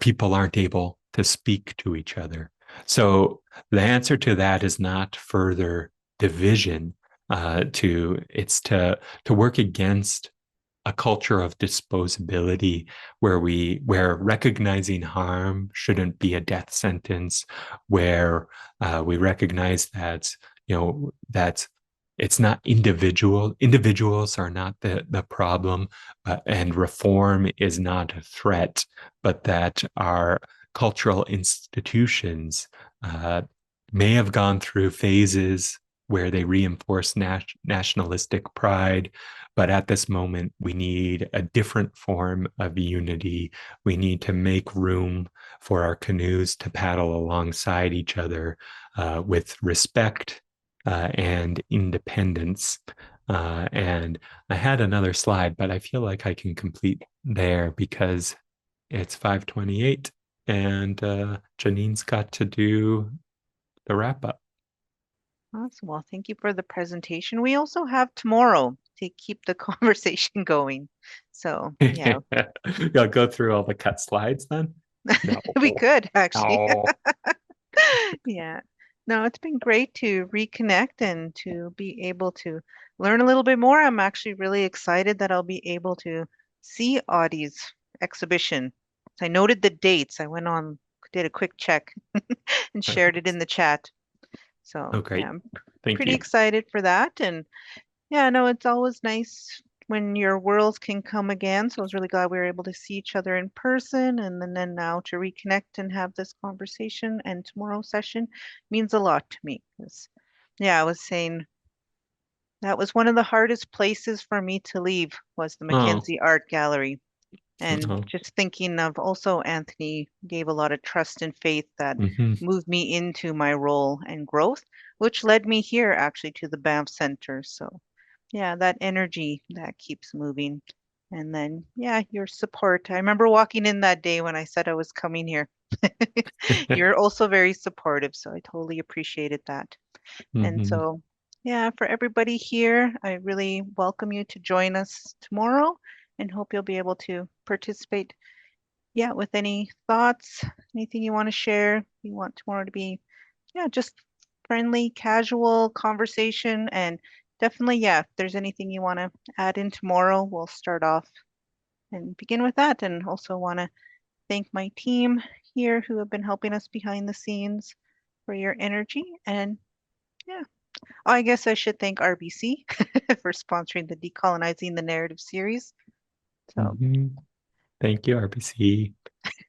people aren't able to speak to each other. So the answer to that is not further division, it's to work against a culture of disposability where recognizing harm shouldn't be a death sentence, where we recognize that that it's not individuals are not the problem, and reform is not a threat, but that our cultural institutions may have gone through phases where they reinforce nationalistic pride. But at this moment, we need a different form of unity. We need to make room for our canoes to paddle alongside each other with respect and independence. And I had another slide, but I feel like I can complete there because it's 5:28 and Janine's got to do the wrap up. Awesome. Well, thank you for the presentation. We also have tomorrow to keep the conversation going. So, yeah. You'll go through all the cut slides then? No. We could actually. No. Yeah. No, it's been great to reconnect and to be able to learn a little bit more. I'm actually really excited that I'll be able to see Audie's exhibition. I noted the dates. I went on, did a quick check and shared it in the chat. So Oh, great. yeah, I'm Thank pretty you. excited for that. And yeah, no, it's always nice when your worlds can come again. So I was really glad we were able to see each other in person, and then now to reconnect and have this conversation. And tomorrow's session means a lot to me. 'Cause, yeah, I was saying that was one of the hardest places for me to leave was the Oh, MacKenzie Art Gallery. And oh. just thinking of also Anthony gave a lot of trust and faith that Hmm. moved me into my role and growth, which led me here actually to the Banff Centre. So yeah, that energy that keeps moving. And then, yeah, your support. I remember walking in that day when I said I was coming here. You're also very supportive, so I totally appreciated that. And Hmm. so, yeah, for everybody here, I really welcome you to join us tomorrow and hope you'll be able to participate. Yeah, with any thoughts, anything you want to share. You want tomorrow to be, yeah, just friendly, casual conversation. And definitely, yeah, if there's anything you want to add in tomorrow, we'll start off and begin with that. And also want to thank my team here who have been helping us behind the scenes for your energy. And yeah, I guess I should thank RBC for sponsoring the Decolonizing the Narrative series. So Hmm. Thank you, RBC.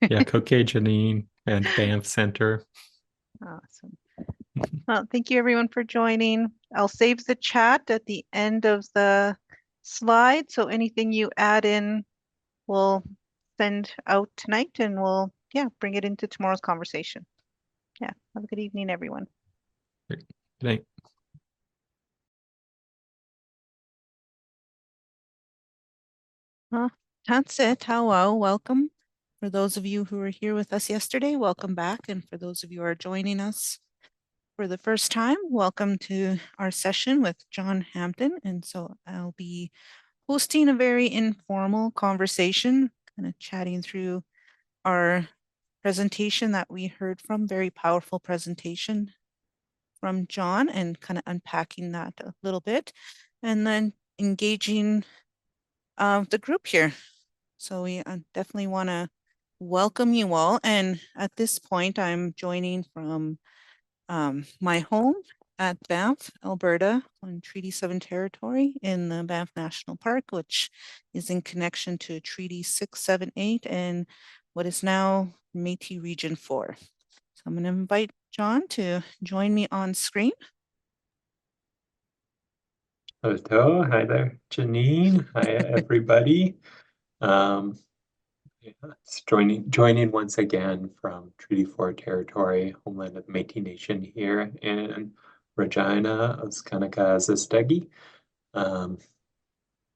Yeah, Koke Janine and Banff Centre. awesome. Well, thank you everyone for joining. I'll save the chat at the end of the slide. So anything you add in, we'll send out tonight and we'll, yeah, bring it into tomorrow's conversation. Yeah. Have a good evening, everyone. Good night. That's it. Hello, welcome. For those of you who were here with us yesterday, welcome back. And for those of you who are joining us for the first time, welcome to our session with John Hampton. And so I'll be hosting a very informal conversation, kind of chatting through our presentation that we heard from, very powerful presentation from John, and kind of unpacking that a little bit, and then engaging the group here. So we definitely want to welcome you all. And at this point, I'm joining from my home at Banff, Alberta, on Treaty 7 territory in the Banff National Park, which is in connection to Treaty 678 and what is now Métis Region 4. So I'm going to invite John to join me on screen. Hello, hi there, Janine. Hi, everybody. Yeah, it's joining once again from Treaty 4 territory, homeland of the Métis Nation here in Regina, Oskana, kâ-asatêki.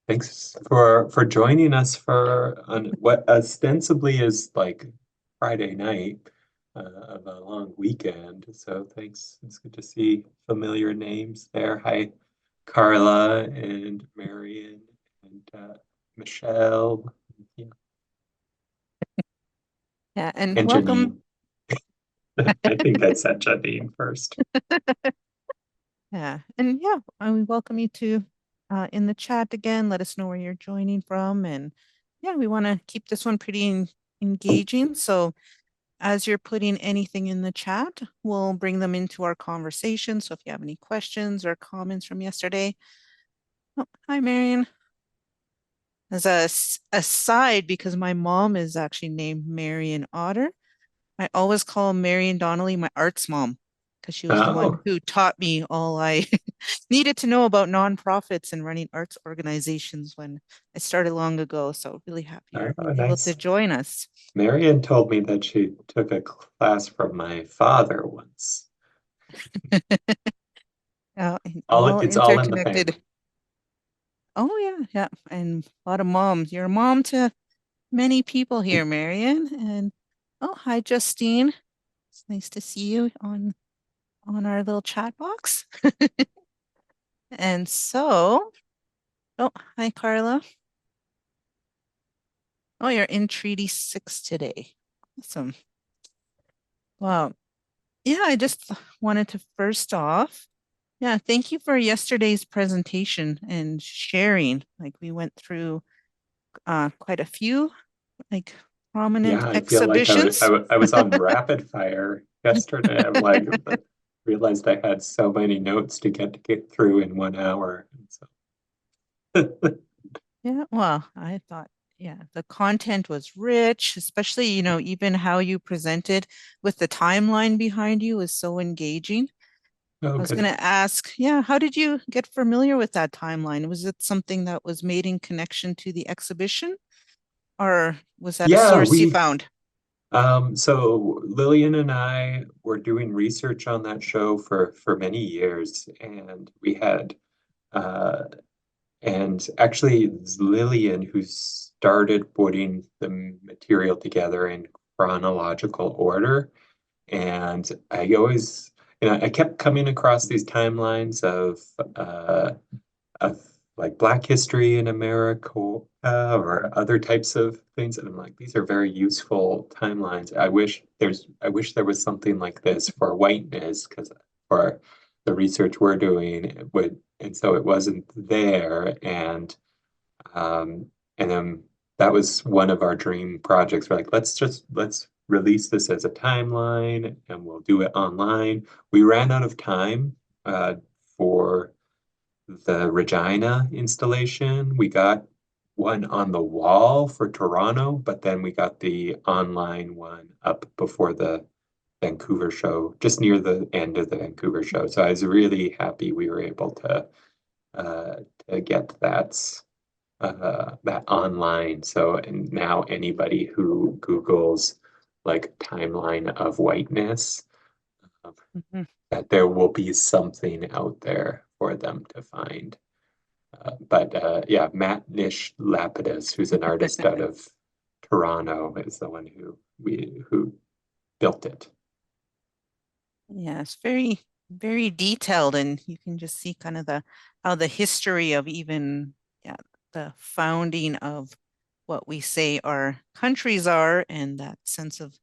Thanks for joining us for on what ostensibly is like Friday night of a long weekend. So thanks. It's good to see familiar names there. Hi, Carla and Marion and Michelle. Yeah, Yeah, and and welcome. Janine. I think I said Janine first. Yeah, and yeah, we welcome you to in the chat again. Let us know where you're joining from, and yeah, we want to keep this one pretty engaging. So as you're putting anything in the chat, we'll bring them into our conversation. So if you have any questions or comments from yesterday, oh, hi Marion. As a aside, because my mom is actually named Marion Otter, I always call Marion Donnelly my arts mom because she was the one Oh, who taught me all I needed to know about nonprofits and running arts organizations when I started long ago. So really happy you're able to nice. join us. Marion told me that she took a class from my father once. All It's all in the interconnected. family. Oh yeah, yeah, and a lot of moms. You're a mom to many people here, Marion. And oh, hi, Justine. It's nice to see you on our little chat box. And so, oh, hi, Carla. Oh, you're in Treaty 6 today. Awesome. Wow. Yeah, I just wanted to first off, yeah, thank you for yesterday's presentation and sharing. Like we went through quite a few like prominent Yeah, I feel like exhibitions. I was on rapid fire yesterday. I'm like realized I had so many notes to get through in 1 hour. So. Yeah, well, I thought, yeah, the content was rich, especially, even how you presented with the timeline behind you was so engaging. Oh, I was good. going to ask, yeah, how did you get familiar with that timeline? Was it something that was made in connection to the exhibition, or was that a Yeah, source you found? So Lillian and I were doing research on that show for many years, and we had and actually it's Lillian who started putting the material together in chronological order. And I always, I kept coming across these timelines of like Black history in America or other types of things. And I'm like, these are very useful timelines. I wish there was something like this for whiteness, because for the research we're doing, and so it wasn't there. Um, and then that was one of our dream projects. We're like, let's release this as a timeline and we'll do it online. We ran out of time for the Regina installation. We got one on the wall for Toronto, but then we got the online one up before the Vancouver show, just near the end of the Vancouver show. So I was really happy we were able uh, to get that online. So, and now anybody who Googles like timeline of whiteness, Mhm. that there will be something out there for them to find. But yeah, Matt Nish Lapidus, who's an artist out of Toronto, is the one who built it. Yeah, it's very, very detailed, and you can just see kind of the how the history of even, yeah, the founding of what we say our countries are, and that sense of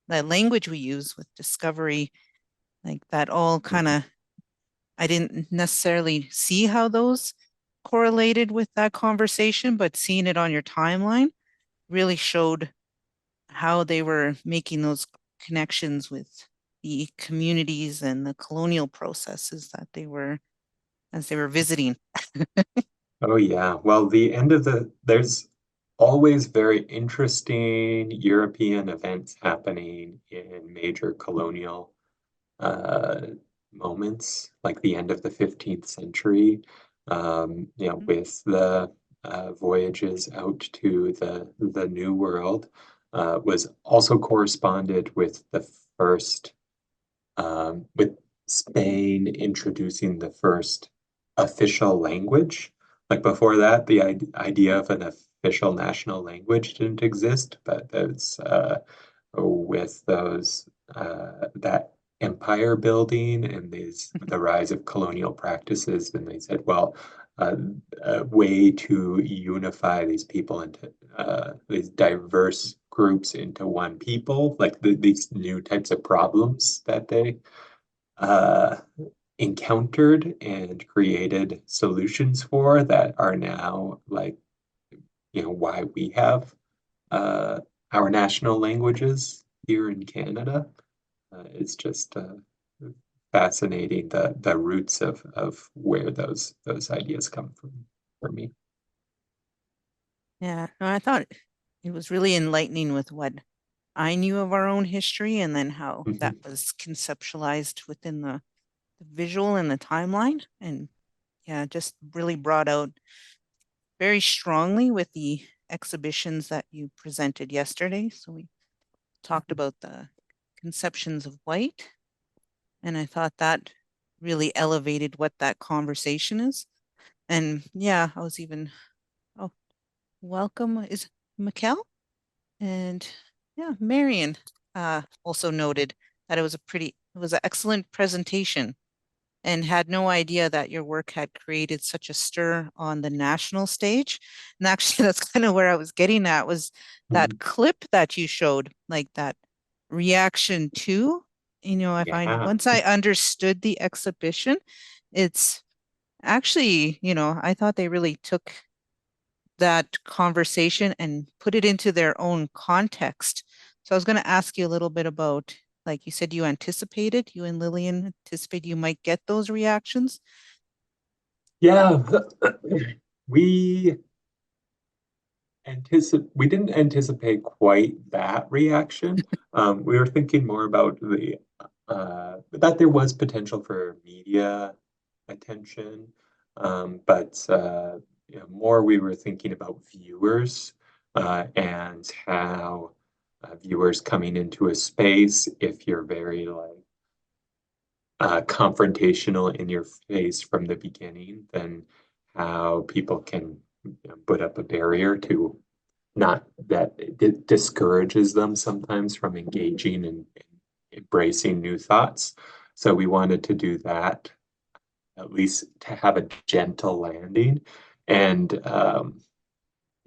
that language we use with discovery, like that all kind Mhm. of, I didn't necessarily see how those correlated with that conversation, but seeing it on your timeline really showed how they were making those connections with the communities and the colonial processes that they were as they were visiting. Oh yeah. Well, there's always very interesting European events happening in major colonial uh, moments, like the end of the 15th century, with the voyages out to the New World, was also corresponded with with Spain introducing the first official language. Like before that, the idea of an official national language didn't exist, but that's with that empire building and the rise of colonial practices, then they said, well, uh, a way to unify these people into these diverse groups into one people, like these new types of problems that they uh, encountered and created solutions for that are now like, why we have uh, our national languages here in Canada. It's just fascinating the roots of where those ideas come from for me. Yeah, no, I thought it was really enlightening with what I knew of our own history and then how that Mhm. was conceptualized within the visual and the timeline. And yeah, just really brought out very strongly with the exhibitions that you presented yesterday. So we talked about the conceptions of white, and I thought that really elevated what that conversation is. And yeah, I was even, oh, welcome is Mikkel. And yeah, Marion also noted that it was an excellent presentation and had no idea that your work had created such a stir on the national stage. And actually, that's kind of where I was getting at was that Mhm. clip that you showed, like that reaction to, I find Yeah. once I understood the exhibition, it's actually, I thought they really took that conversation and put it into their own context. So I was going to ask you a little bit about Like you said, you and Lillian anticipated you might get those reactions? Yeah, we didn't anticipate quite that reaction. We were thinking more about that there was potential for media attention, but more we were thinking about viewers and how viewers coming into a space, if you're very confrontational in your face from the beginning, then how people can put up a barrier to not that it discourages them sometimes from engaging and embracing new thoughts. So we wanted to do that, at least to have a gentle landing. And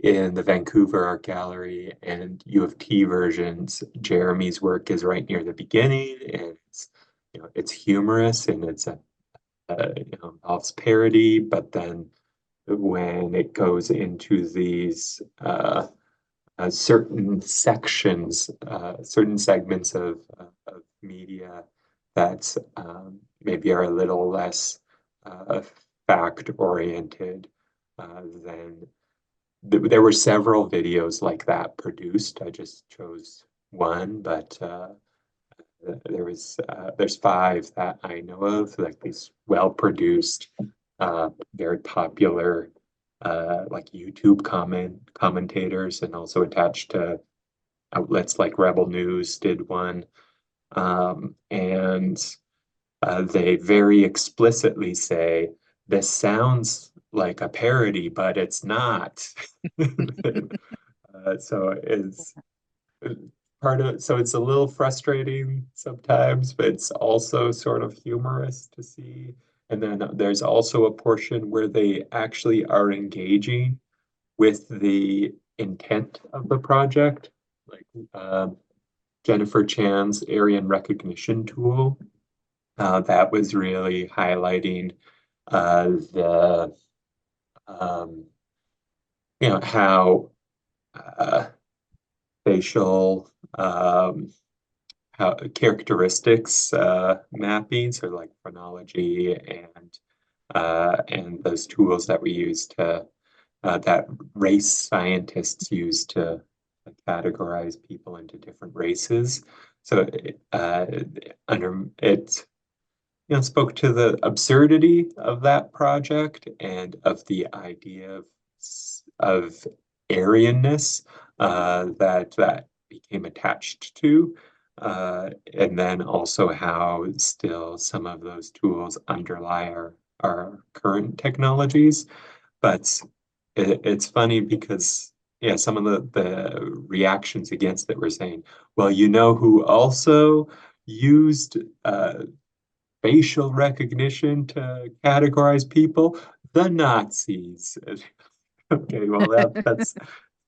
in the Vancouver Art Gallery and U of T versions, Jeremy's work is right near the beginning, and it's humorous and it's involves parody, but then when it goes into these certain sections, certain segments of media that maybe are a little less fact oriented, then there were several videos like that produced. I just chose one, but there's 5 that I know of, like these well-produced, very popular, like YouTube commentators, and also attached to outlets like Rebel News did one, and they very explicitly say this sounds like a parody, but it's not. So it's so it's a little frustrating sometimes, but it's also sort of humorous to see. And then there's also a portion where they actually are engaging with the intent of the project, like Jennifer Chan's Aryan recognition tool. That was really highlighting the how facial how characteristics mappings, or like chronology and those tools that we use to that race scientists use to categorize people into different races. So it spoke to the absurdity of that project and of the idea of Aryanness that became attached to, and then also how still some of those tools underlie our current technologies. But it's funny because some of the reactions against it were saying, well, who also used facial recognition to categorize people? The Nazis. Okay, well that's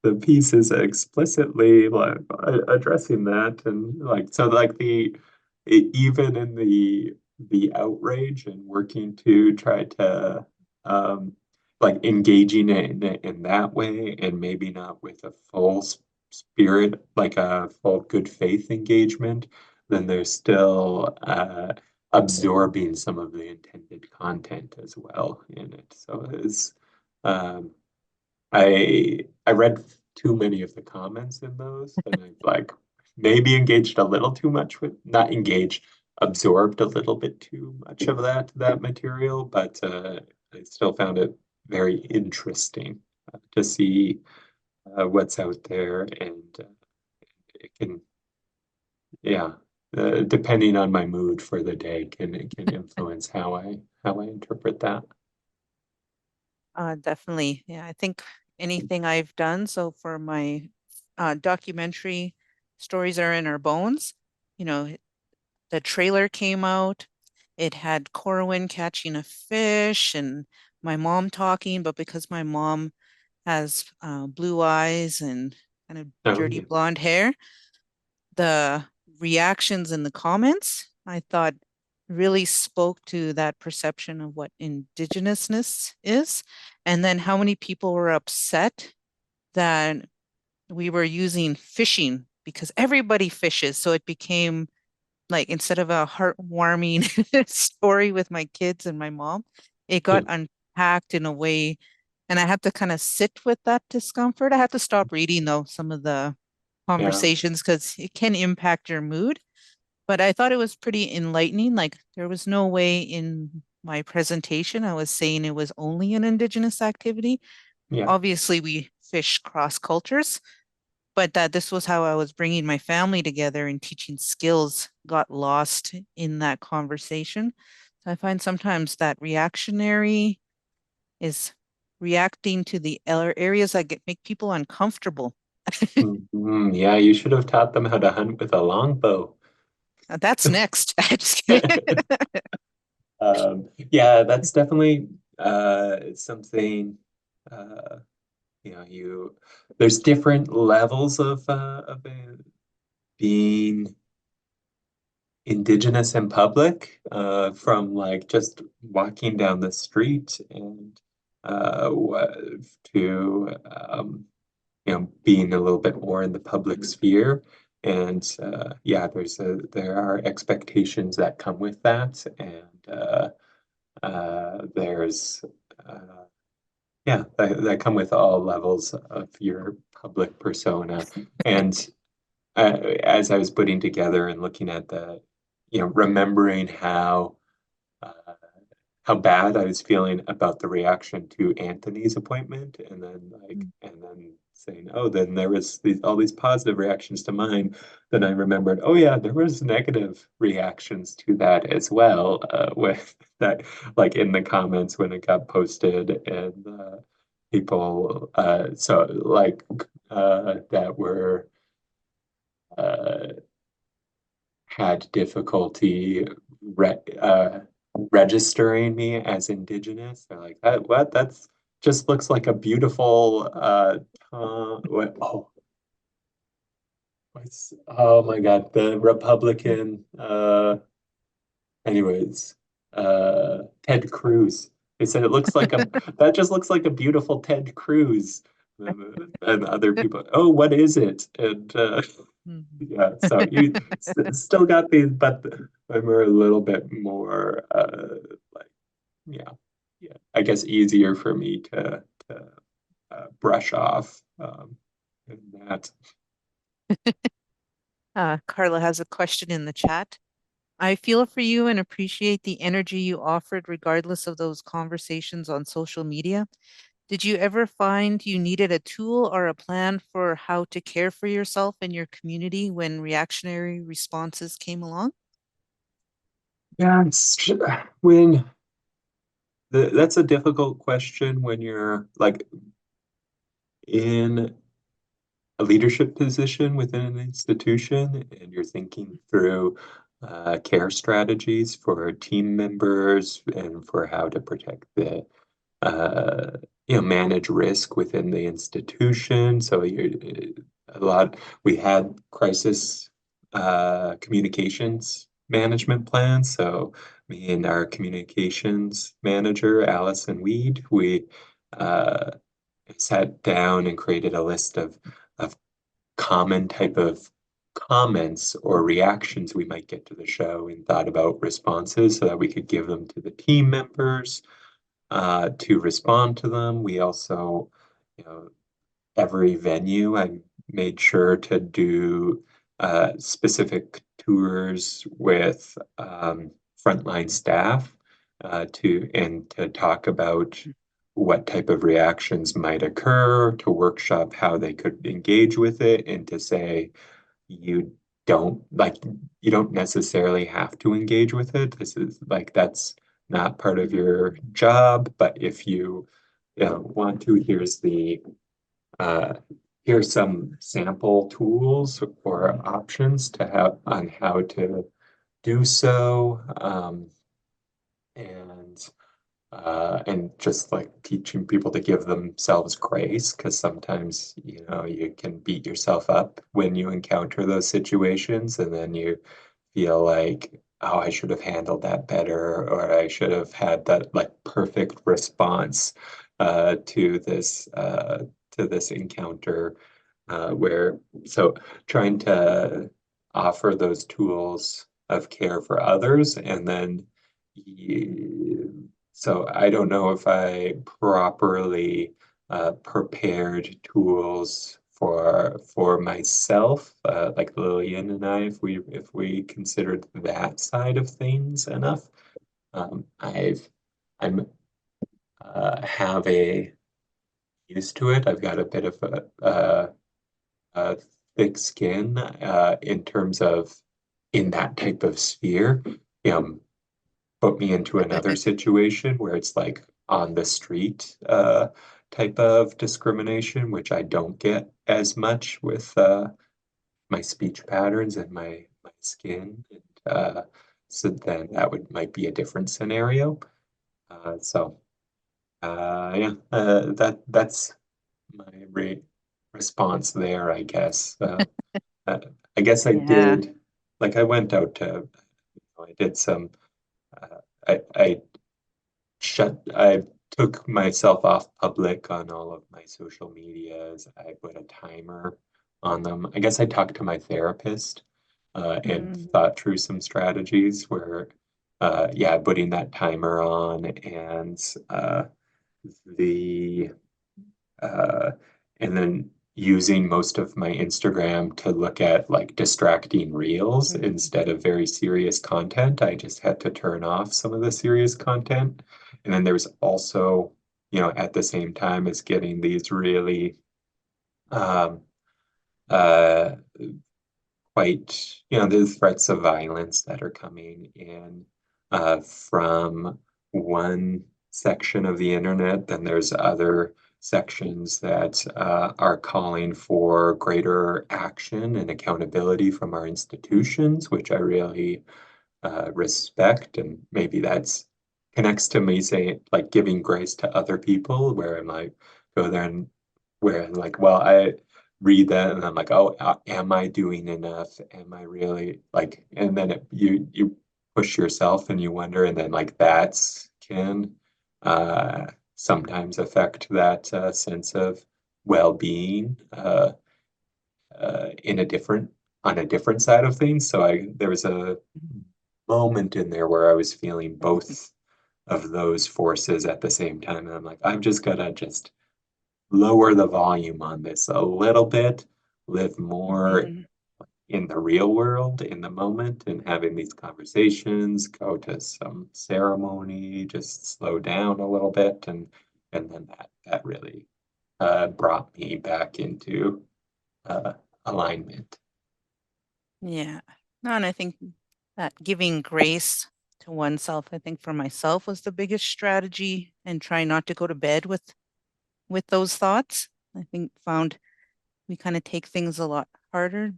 the piece is explicitly addressing that, and even in the outrage and working to try to engaging in that way, and maybe not with a full spirit, like a full good faith engagement, then there's still absorbing some of the intended content as well in it. So it's I read too many of the comments in those, and I maybe engaged a little too much with, not engaged, absorbed a little bit too much of that material, but I still found it very interesting to see what's out there, and it can, depending on my mood for the day, can influence how I interpret that. Definitely. Yeah, I think anything I've done, so for my documentary, Stories Are in Our Bones, the trailer came out. It had Corwin catching a fish and my mom talking, but because my mom has blue eyes and kind of dirty Yeah. blonde hair, the reactions in the comments, I thought really spoke to that perception of what Indigenousness is. And then how many people were upset that we were using fishing, because everybody fishes. So it became like instead of a heartwarming story with my kids and my mom, it got unpacked in a way, and I had to kind of sit with that discomfort. I had to stop reading though some of the Yeah. conversations because it can impact your mood. But I thought it was pretty enlightening. Like there was no way in my presentation I was saying it was only an Indigenous activity. Yeah. Obviously, we fish cross cultures, but that this was how I was bringing my family together and teaching skills got lost in that conversation. So I find sometimes that reactionary is reacting to the areas that make people uncomfortable. Yeah, you should have taught them how to hunt with a longbow. That's next. Just kidding. Yeah, that's definitely something there's different levels of being Indigenous in public, from like just walking down the street and to being a little bit more in the public sphere. And yeah, there are expectations that come with that, and there's that come with all levels of your public persona. And as I was putting together and looking at remembering uh, how bad I was feeling about the reaction to Anthony's appointment, and then saying, oh, then there was all these positive reactions to mine. Then I remembered, oh yeah, there was negative reactions to that as well, with that, like in the comments when it got posted, and people, that were uh, had difficulty re registering me as Indigenous. They're like, that what? That's just looks like a beautiful oh my God, the Republican anyways, Ted Cruz. They said it looks like a that just looks like a beautiful Ted Cruz. And other people, oh, what is it? And yeah, so you still got these, but I'm a little bit more like, yeah, yeah, I guess easier for me to brush off in that. Carla has a question in the chat. I feel for you and appreciate the energy you offered regardless of those conversations on social media. Did you ever find you needed a tool or a plan for how to care for yourself and your community when reactionary responses came along? Yeah, when that's a difficult question when you're like in a leadership position within an institution and you're thinking through care strategies for team members and for how to protect uh, manage risk within the institution. So we had crisis communications management plans. So me and our communications manager, Allison Weed, we uh, sat down and created a list of common type of comments or reactions we might get to the show and thought about responses so that we could give them to the team members to respond to them. We also, every venue, I made sure to do specific tours with frontline staff to talk about what type of reactions might occur, to workshop how they could engage with it, and to say you you don't necessarily have to engage with it. This is like that's not part of your job, but if you want to, uh, here's some sample tools or options to have on how to do so, and and just like teaching people to give themselves grace, because sometimes you can beat yourself up when you encounter those situations, and then you feel like, oh, I should have handled that better, or I should have had that like perfect response uh, to this uh, to this encounter. Where so trying to offer those tools of care for others. And then, so I don't know if I properly prepared tools for myself, like Lillian and I, if we considered that side of things enough. I'm have a used to it. I've got a bit of a thick skin in terms of in that type of sphere. Put me into another situation where it's like on the street type of discrimination, which I don't get as much with my speech patterns and my skin. So then that might be a different scenario. Yeah, that's my response there, I guess. Uh, I guess I Yeah. did, like I went out to, I did some, I I took myself off public on all of my social medias. I put a timer on them. I guess I talked to my therapist and Mm. thought through some strategies where, yeah, putting that timer on and the uh, and then using most of my Instagram to look at like distracting reels instead of very serious content. I just had to turn off some of the serious content. And then there's also, at the same time as getting these really um, uh, quite, the threats of violence that are coming in from one section of the internet. Then there's other sections that are calling for greater action and accountability from our institutions, which I really respect. And maybe that's connects to me saying like giving grace to other people, where I might go there and where I'm like, well, I read that and I'm like, oh, am I doing enough? Am I really like? And then you push yourself and you wonder, and then like that's can sometimes affect that sense of well-being in a different on a different side of things. So there was a moment in there where I was feeling both of those forces at the same time. And I'm like, I'm just gonna just lower the volume on this a little bit, live more Mhm. in the real world, in the moment, and having these conversations, go to some ceremony, just slow down a little bit. And then that really brought me back into uh, alignment. Yeah. No, and I think that giving grace to oneself, I think for myself was the biggest strategy, and try not to go to bed with those thoughts. I think found we kind of take things a lot harder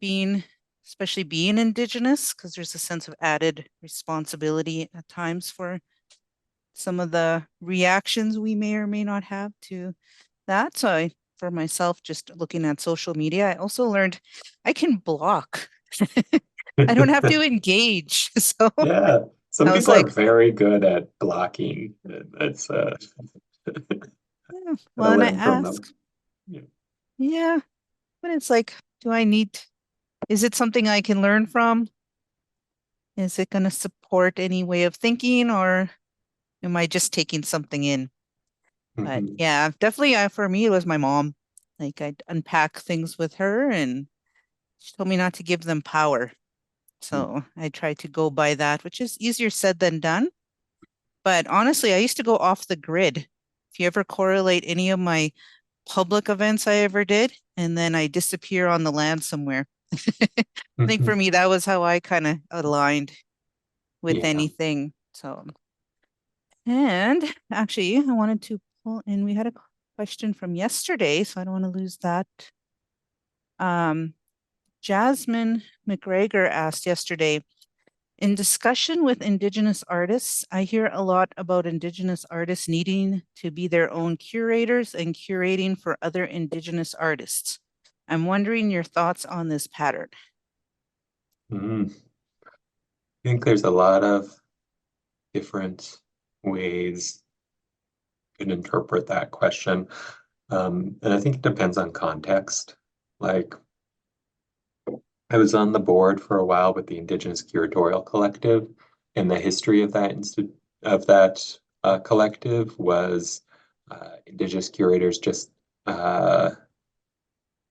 especially being Indigenous, because there's a sense of added responsibility at times for some of the reactions we may or may not have to that. So for myself, just looking at social media, I also learned I can block. I don't have to engage. So Yeah, some I was people are like, very good at blocking. That's yeah. gotta Well, and I learn from them. ask, Yeah. yeah, but it's like, is it something I can learn from? Is it going to support any way of thinking, or am I just taking something in? But Mhm. yeah, definitely for me, it was my mom. Like I'd unpack things with her, and she told me not to give them power. So I try to go by that, which is easier said than done. But honestly, I used to go off the grid. If you ever correlate any of my public events I ever did, and then I disappear on the land somewhere. I think for Mhm. me, that was how I kind of aligned with Yeah. anything. So, and actually, I wanted to pull in, we had a question from yesterday, so I don't want to lose that. Um, Jasmine McGregor asked yesterday, in discussion with Indigenous artists, I hear a lot about Indigenous artists needing to be their own curators and curating for other Indigenous artists. I'm wondering your thoughts on this pattern. Mm. I think there's a lot of different ways you can interpret that question. And I think it depends on context. Like I was on the board for a while with the Indigenous Curatorial Collective, and the history of that collective was Indigenous curators just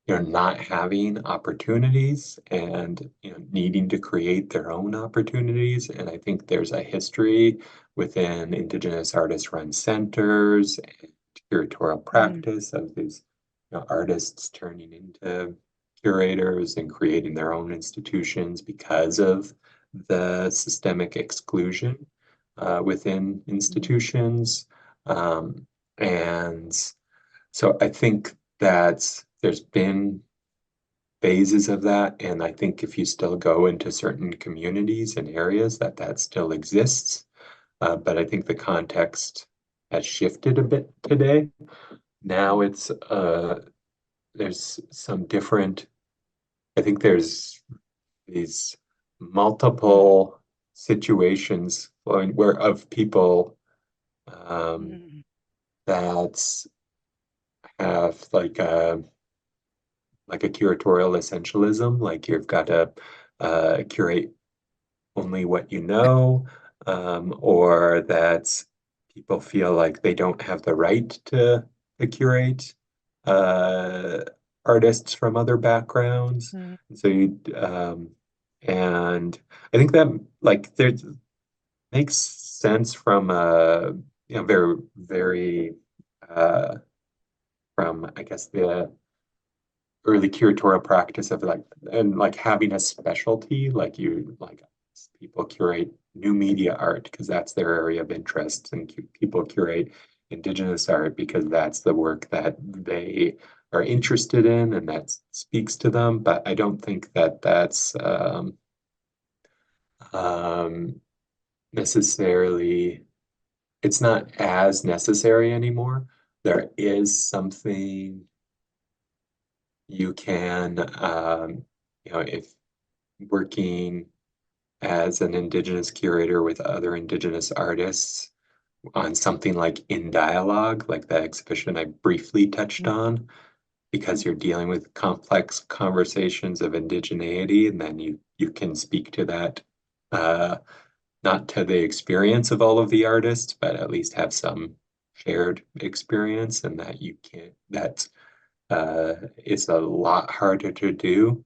not having opportunities and needing to create their own opportunities. And I think there's a history within Indigenous artist-run centers and curatorial practice of these artists turning into curators and creating their own institutions because of the systemic exclusion within institutions. And so I think that there's been phases of that, and I think if you still go into certain communities and areas that still exists. But I think the context has shifted a bit today. Now there's some different, I think there's these multiple situations where of people that have like a curatorial essentialism, like you've got to curate only what you know, or that people feel like they don't have the right to curate artists from other backgrounds. So and I think that like there makes sense from a very very from I guess the early curatorial practice of like having a specialty, like people curate new media art because that's their area of interest, and people curate Indigenous art because that's the work that they are interested in and that speaks to them. But I don't think that that's necessarily, it's not as necessary anymore. There is something you can, if working as an Indigenous curator with other Indigenous artists on something like In Dialogue, like the exhibition I briefly touched on, because you're dealing with complex conversations of indigeneity, and then you can speak to that, not to the experience of all of the artists, but at least have some shared experience, and that you can't, that it's a lot harder to do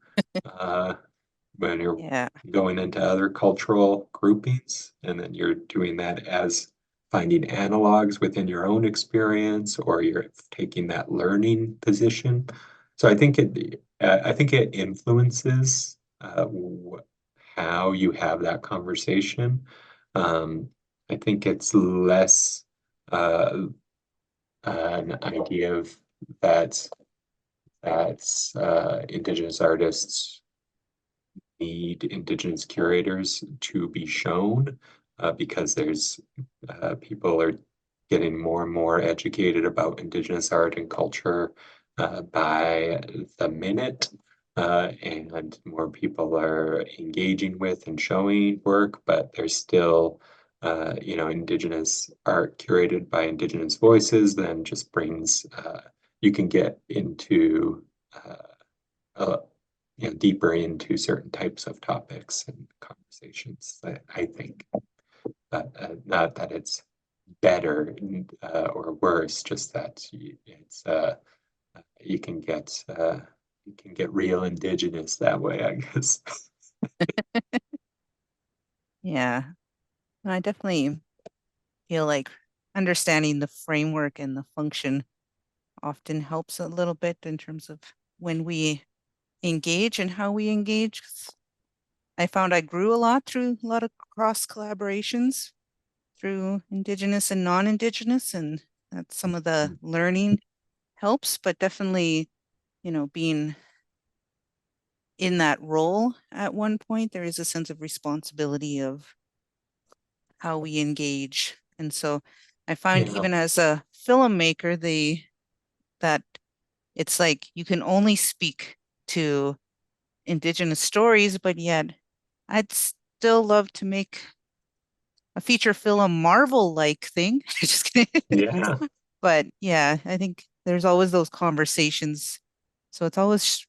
when you're going into other cultural groupings, and then you're doing that as finding analogs within your own experience, or you're taking that learning position. So I think it influences how you have that conversation. I think it's less an idea of that Indigenous artists need Indigenous curators to be shown, because there's people are getting more and more educated about Indigenous art and culture by the minute, and more people are engaging with and showing work, but there's still Indigenous art curated by Indigenous voices then just brings you can get into deeper into certain types of topics and conversations. I think not that it's better or worse, just that it's you can get real Indigenous that way, I guess. Yeah, I definitely feel like understanding the framework and the function often helps a little bit in terms of when we engage and how we engage. I found I grew a lot through a lot of cross collaborations through Indigenous and non-Indigenous, and that's some of the learning helps, but definitely, being in that role at one point, there is a sense of responsibility of how we engage. And so I find even as a filmmaker, that it's like you can only speak to Indigenous stories, but yet I'd still love to make a feature film Marvel-like thing. Just kidding. Yeah. But yeah, I think there's always those conversations. So it's always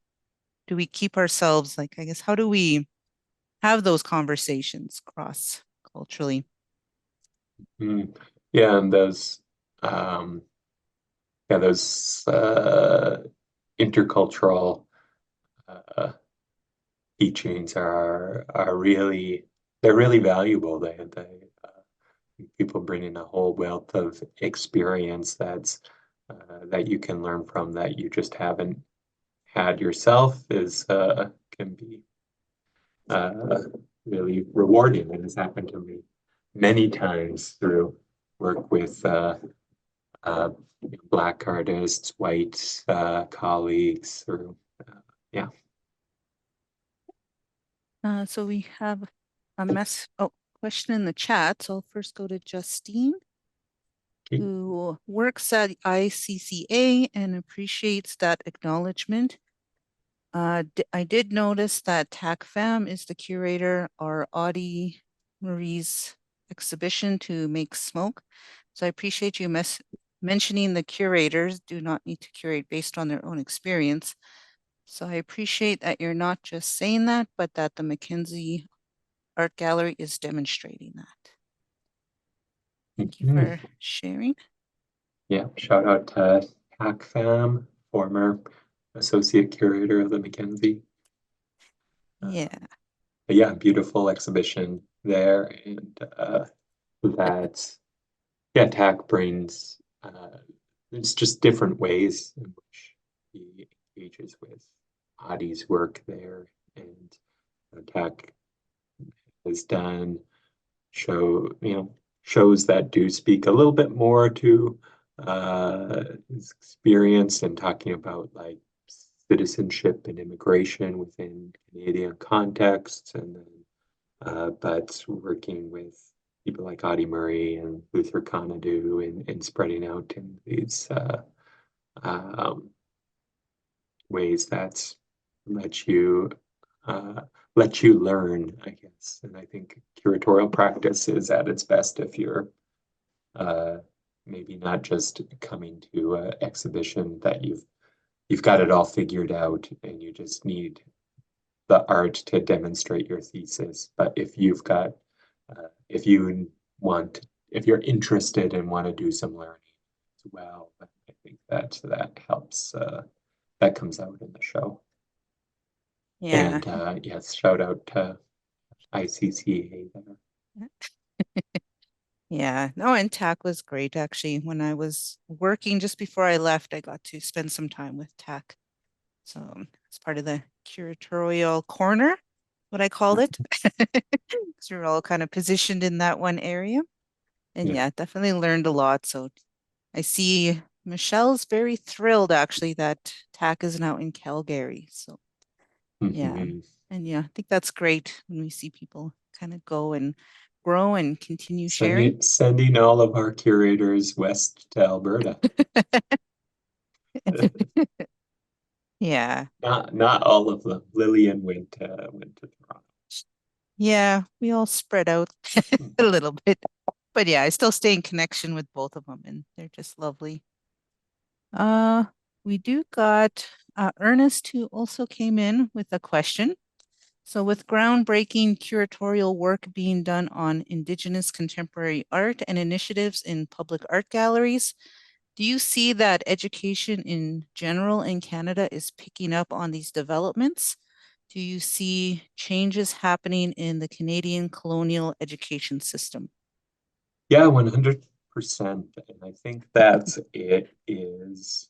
do we keep ourselves, like, I guess, how do we have those conversations cross culturally? Yeah, and um, those intercultural teachings are really, they're really valuable. People bring in a whole wealth of experience that you can learn from that you just haven't had yourself is can be uh, really rewarding, and has happened to me many times through work with uh, Black artists, white colleagues, or yeah. So we have question in the chat. So I'll first go to Justine, Okay. who works at ICCA and appreciates that acknowledgement. I did notice that TACFAM is the curator or Audie Marie's exhibition to make smoke. So I appreciate you mentioning the curators do not need to curate based on their own experience. So I appreciate that you're not just saying that, but that the MacKenzie Art Gallery is demonstrating that. Thank you for sharing. Yeah, shout out to TACFAM, former associate curator of the MacKenzie. Yeah. Yeah, beautiful exhibition there, and TAC brings it's just different ways in which he engages with Audie's work there, and TAC has done shows that do speak a little bit more to his experience and talking about like citizenship and immigration within Canadian contexts, and then but working with people like Audie Murray and Luther Conadu and spreading out in these um, ways that let you uh, let you learn, I guess. And I think curatorial practice is at its best if you're maybe not just coming to an exhibition that you've got it all figured out and you just need the art to demonstrate your thesis. But if you want, if you're interested and want to do some learning as well, I think that helps. That comes out in the show. Yeah. And yes, shout out to ICCA there. Yeah. No, and TAC was great actually. When I was working just before I left, I got to spend some time with TAC. So it's part of the curatorial corner, what I called it. Because we were all kind of positioned in that one area. And yeah, definitely learned a lot. So I see Michelle's very thrilled actually that TAC is now in Calgary. So yeah. And yeah, I think that's great when we see people kind of go and grow and continue sharing. Sending all of our curators west to Alberta. Yeah. Not all of them. Lillian went to Toronto. Yeah, we all spread out a little bit. But yeah, I still stay in connection with both of them and they're just lovely. Uh, we do got Ernest who also came in with a question. So with groundbreaking curatorial work being done on Indigenous contemporary art and initiatives in public art galleries, do you see that education in general in Canada is picking up on these developments? Do you see changes happening in the Canadian colonial education system? Yeah, 100%. And I think that it is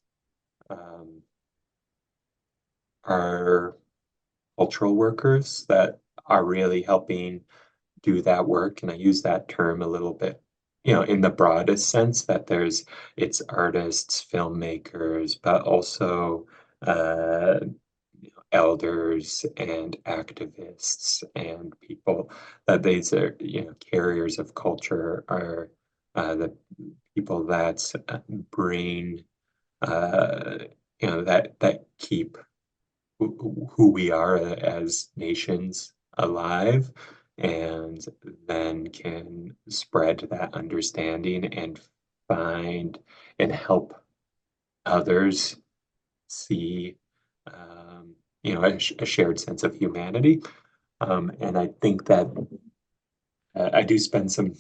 our cultural workers that are really helping do that work. And I use that term a little bit, in the broadest sense that it's artists, filmmakers, but also uh, elders and activists and people that these are, carriers of culture are the people that bring, uh, that keep who we are as nations alive, and then can spread that understanding and find and help others see a shared sense of humanity. And I think that I do spend some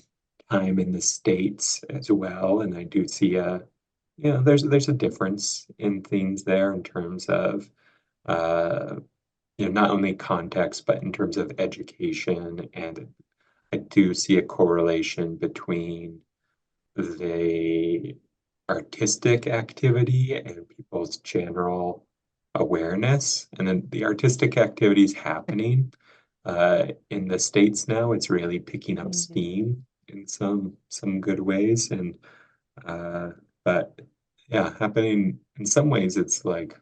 time in the States as well, and I do see there's a difference in things there in terms of uh, not only context, but in terms of education. And I do see a correlation between the artistic activity and people's general awareness. And then the artistic activity is happening in the States now. It's really picking up steam in some good ways. And but yeah, happening in some ways it's like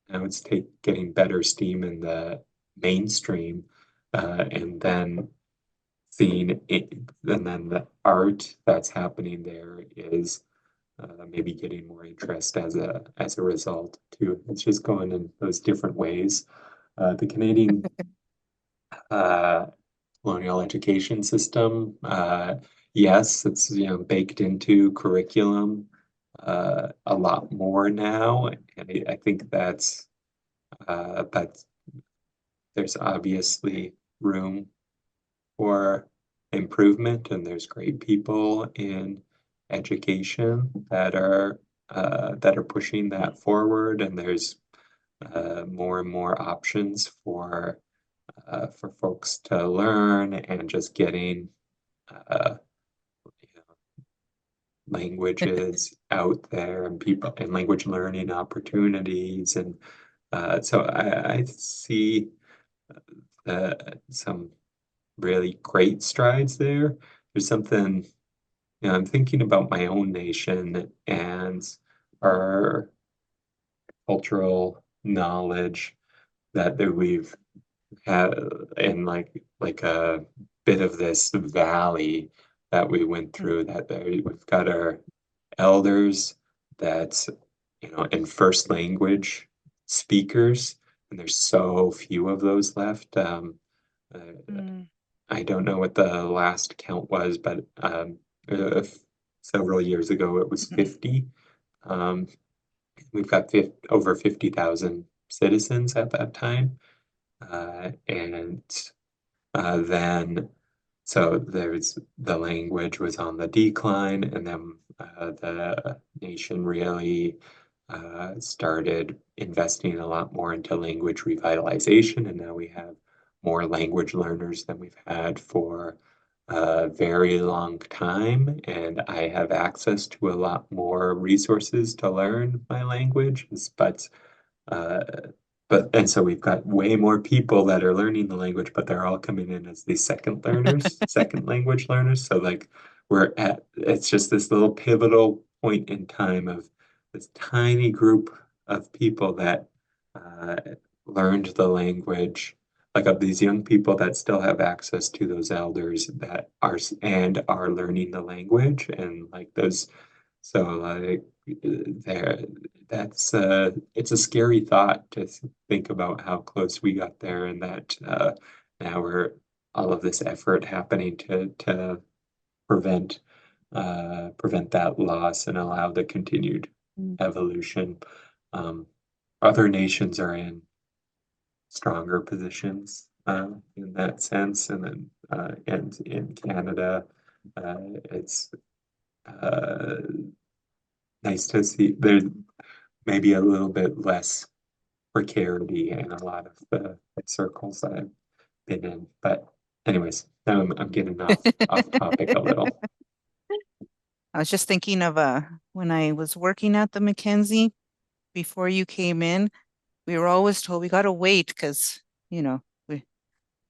now it's getting better steam in the mainstream, and then seeing it, and then the art that's happening there is maybe getting more interest as a result too. It's just going in those different ways. The Canadian colonial education system, yes, it's baked into curriculum a lot more now, and I think but there's obviously room for improvement, and there's great people in education that are pushing that forward, and there's more and more options for folks to learn and just getting uh, you know, languages out there and people and language learning opportunities, and so I see some really great strides there. There's something, I'm thinking about my own nation and our cultural knowledge that we've had in like a bit of this valley that we went through, that we've got our elders that, in first language speakers, and there's so few of those left. I don't know what the last count was, but uh, several years ago it was 50. Um, we've got over 50,000 citizens at that time. And then, so there's the language was on the decline, and then the nation really started investing a lot more into language revitalization, and now we have more language learners than we've had for a very long time, and I have access to a lot more resources to learn my language, uh, and so we've got way more people that are learning the language, but they're all coming in as these second learners, second language learners. So like it's just this little pivotal point in time of this tiny group of people that uh, learned the language, like of these young people that still have access to those elders that are learning the language, and like those, so like there it's a scary thought to think about how close we got there, and that now we're all of this effort happening to prevent prevent that loss and allow the continued evolution. Other nations are in stronger positions in that sense, and then and in Canada, it's uh, nice to see there's maybe a little bit less precarity in a lot of the circles that I've been in. But anyways, now I'm getting off topic a little. I was just thinking of when I was working at the MacKenzie before you came in, we were always told we got to wait because, we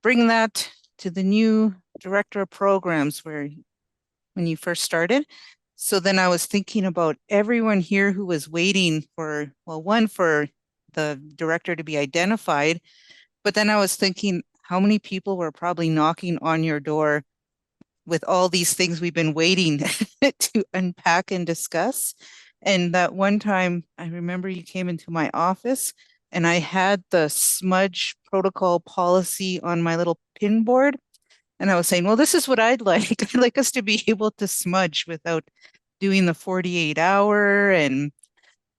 bring that to the new director of programs when you first started. So then I was thinking about everyone here who was waiting for, well, one, for the director to be identified, but then I was thinking how many people were probably knocking on your door with all these things we've been waiting to unpack and discuss. And that one time, I remember you came into my office and I had the smudge protocol policy on my little pin board. And I was saying, well, this is what I'd like. I'd like us to be able to smudge without doing the 48 hour. And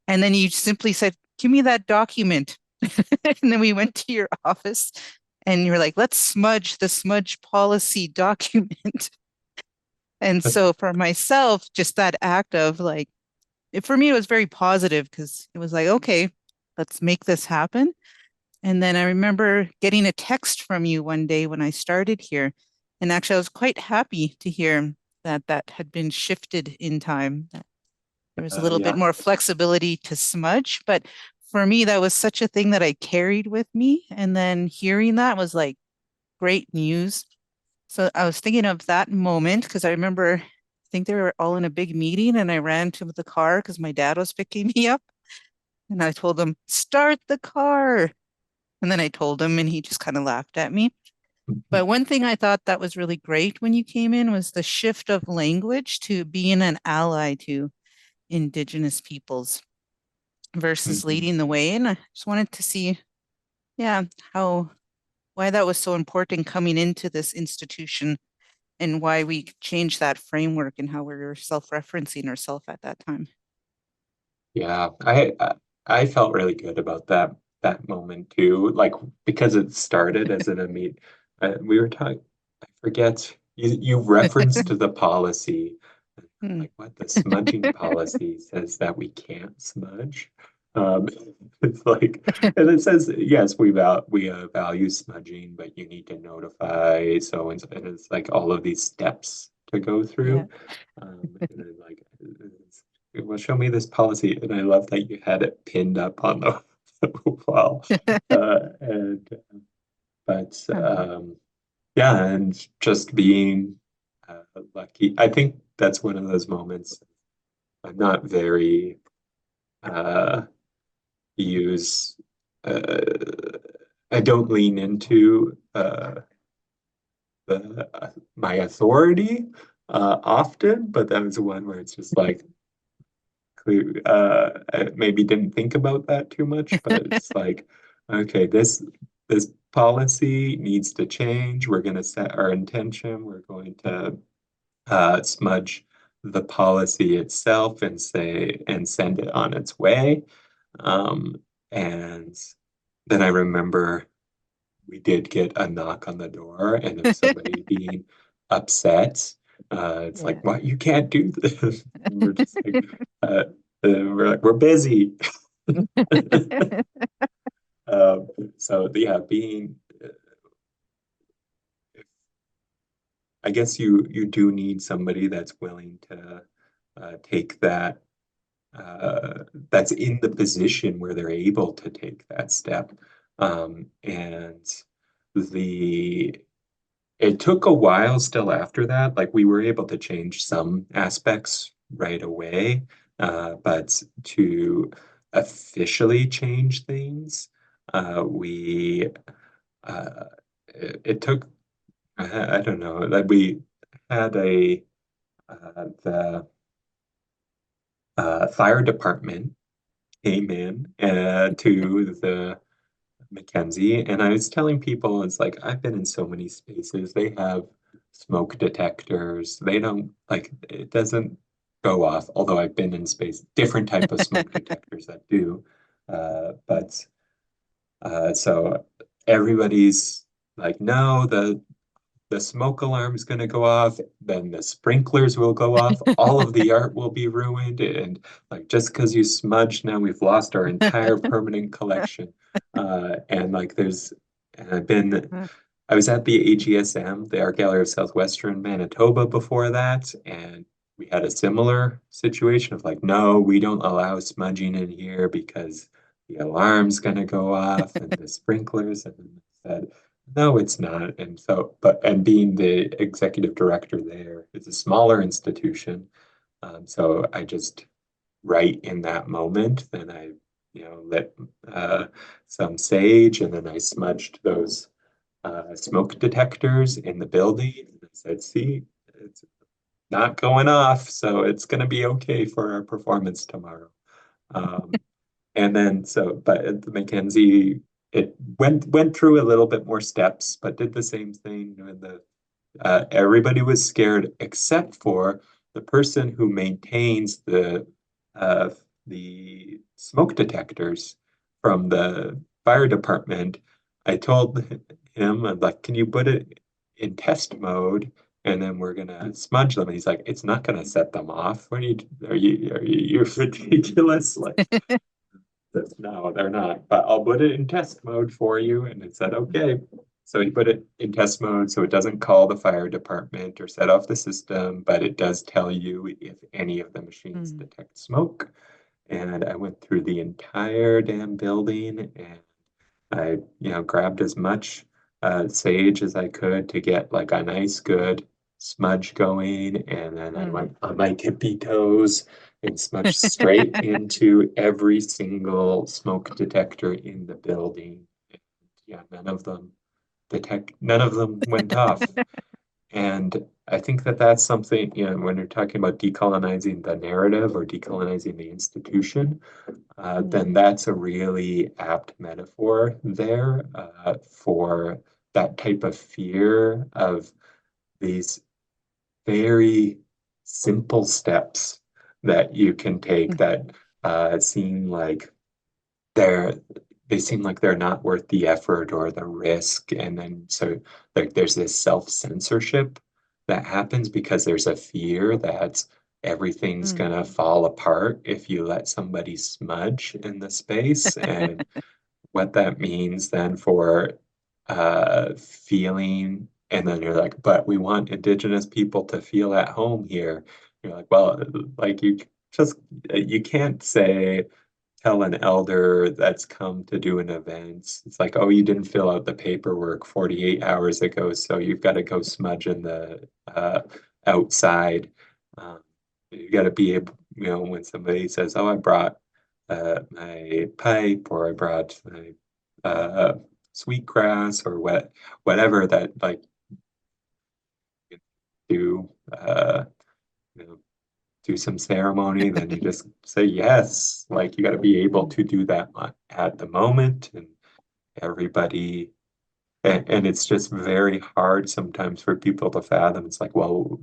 then you simply said, give me that document. And then we went to your office and you were like, let's smudge the smudge policy document. And so for myself, just that act of like, for me, it was very positive because it was like, okay, let's make this happen. And then I remember getting a text from you one day when I started here. And actually, I was quite happy to hear that that had been shifted in time. That there was a little bit more flexibility to smudge. But for me, that was such a thing that I carried with me. And then hearing that was like great news. So I was thinking of that moment because I remember, I think they were all in a big meeting and I ran to the car because my dad was picking me up. And I told him, start the car. And then I told him and he just kind of laughed at me. But one thing I thought that was really great when you came in was the shift of language to being an ally to Indigenous peoples versus leading the way. And I just wanted to see, yeah, why that was so important coming into this institution and why we changed that framework and how we were self-referencing ourselves at that time. Yeah, I felt really good about that moment too, like because it started as an meet. We were talking. I forget you referenced the policy, like what the smudging policy says that we can't smudge. Um, it's like, and it says yes, we value smudging, but you need to notify so and so, and it's like all of these steps to go through. And then like. Well, show me this policy, and I love that you had it pinned up on the wall. Yeah, and just being lucky. I think that's one of those moments. I'm not very use. I don't lean into my authority often, but that was one where it's just like. I maybe didn't think about that too much, but it's like, okay, this policy needs to change. We're going to set our intention. We're going to smudge the policy itself and send it on its way. And then I remember we did get a knock on the door and of somebody being upset. It's like, what? You can't do this. And we're just like, we're like, we're busy. So yeah, being, I guess you do need somebody that's willing to take that, that's in the position where they're able to take that step. And it took a while still after that. Like we were able to change some aspects right away, but to officially change things, it took, I don't know, like we had the fire department came in to the MacKenzie, and I was telling people, it's like, I've been in so many spaces. They have smoke detectors. They don't, like, it doesn't go off, although I've been in different type of smoke detectors that do. So everybody's like, no, the smoke alarm is going to go off, then the sprinklers will go off, all of the art will be ruined, and like just because you smudged, now we've lost our entire permanent collection. And like I was at the AGSM, the Art Gallery of Southwestern Manitoba before that, and we had a similar situation of like, no, we don't allow smudging in here because the alarm's going to go off and the sprinklers, and I said, no, it's not. And so, and being the executive director there, it's a smaller institution. So I just, right in that moment, then I, lit some sage and then I smudged those smoke detectors in the building. And I said, see, it's not going off, so it's going to be okay for our performance tomorrow. And then but at the MacKenzie, it went through a little bit more steps, but did the same thing. When everybody was scared except for the person who maintains the smoke detectors from the fire department, I told him, I'm like, can you put it in test mode? And then we're gonna smudge them. And he's like, it's not gonna set them off. What you're ridiculous? Like, no, they're not. But I'll put it in test mode for you. And it said, okay. So he put it in test mode so it doesn't call the fire department or set off the system, but it does tell you if any of the machines detect smoke. And I went through the entire damn building and I, grabbed as much sage as I could to get like a nice good smudge going. And then I went on my tippy toes and smudged straight into every single smoke detector in the building. And yeah, none of them went off. And I think that that's something, when you're talking about decolonizing the narrative or decolonizing the institution, then that's a really apt metaphor there for that type of fear of these very simple steps that you can take that seem like they're they seem like they're not worth the effort or the risk. And then so like there's this self-censorship that happens because there's a fear that everything's gonna fall apart if you let somebody smudge in the space. And what that means then for feeling, and then you're like, but we want Indigenous people to feel at home here. You're like, well, like you can't tell an elder that's come to do an event. It's like, oh, you didn't fill out the paperwork 48 hours ago, so you've got to go smudge in the outside. You got to be able, when somebody says, oh, I brought my pipe or I brought my sweetgrass or whatever that like do do some ceremony, then you just say yes. Like you got to be able to do that at the moment, and everybody, and it's just very hard sometimes for people to fathom. It's like, well,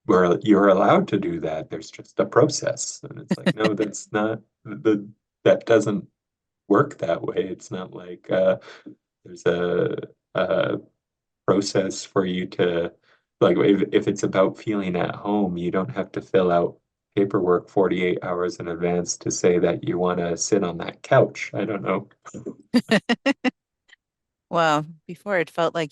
you're allowed to do that. There's just a process, and it's like, no, that's not that doesn't work that way. It's not like there's a process for you to like if it's about feeling at home, you don't have to fill out paperwork 48 hours in advance to say that you want to sit on that couch. I don't know. Well, before it felt like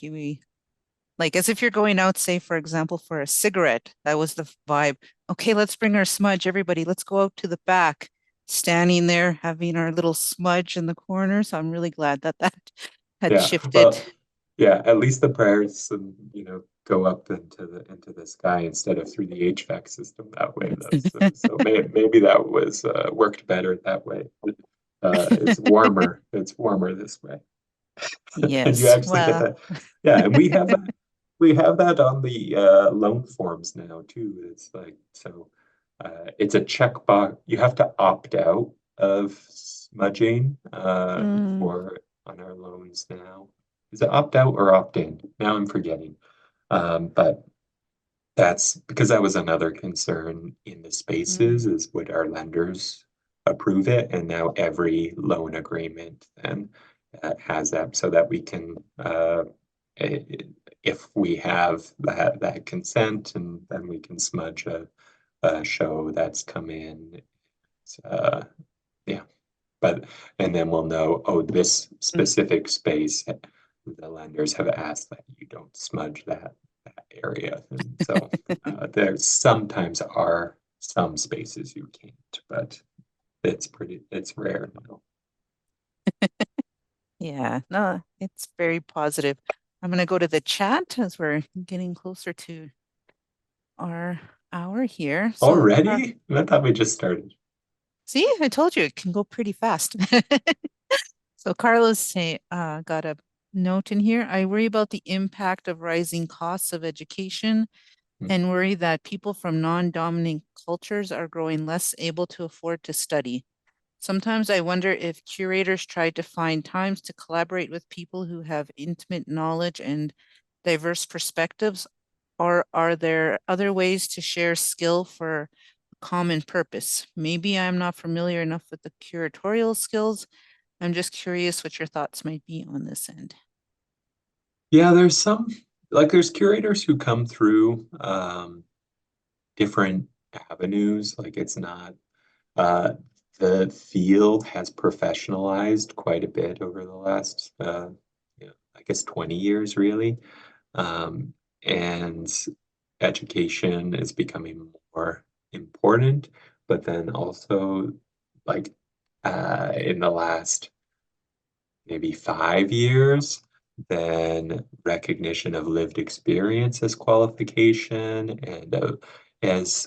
like as if you're going out, say, for example, for a cigarette. That was the vibe. Okay, let's bring our smudge, everybody. Let's go out to the back, standing there having our little smudge in the corner. So I'm really glad that had shifted. Well, yeah, at least the prayers, go up into the sky instead of through the HVAC system that way. So maybe that was worked better that way. It's warmer. It's warmer this way. Yes. And you actually get that. Yeah, and we have that. We have that on the loan forms now too. It's like so. It's a checkbox. You have to opt out of smudging for on our loans now. Is it opt out or opt in? Now I'm forgetting. But that's because that was another concern in the spaces is would our lenders approve it? And now every loan agreement then has that so that we can if we have that consent and then we can smudge a show that's come in. Yeah. But and then we'll know, oh, this specific space, the lenders have asked that you don't smudge that area. And so there sometimes are some spaces you can't, but it's rare now. Yeah, no, it's very positive. I'm going to go to the chat as we're getting closer to our hour here. So, already? I thought we just started. See, I told you it can go pretty fast. So Carlos got a note in here. I worry about the impact of rising costs of education and worry that people from non-dominant cultures are growing less able to afford to study. Sometimes I wonder if curators try to find times to collaborate with people who have intimate knowledge and diverse perspectives, or are there other ways to share skill for a common purpose? Maybe I'm not familiar enough with the curatorial skills I'm just curious what your thoughts might be on this end. Yeah, there's some, like there's curators who come through different avenues. Like it's not, the field has professionalized quite a bit over the last, I guess 20 years really. Um, and education is becoming more important, but then also like in the last maybe 5 years, then recognition of lived experience as qualification and has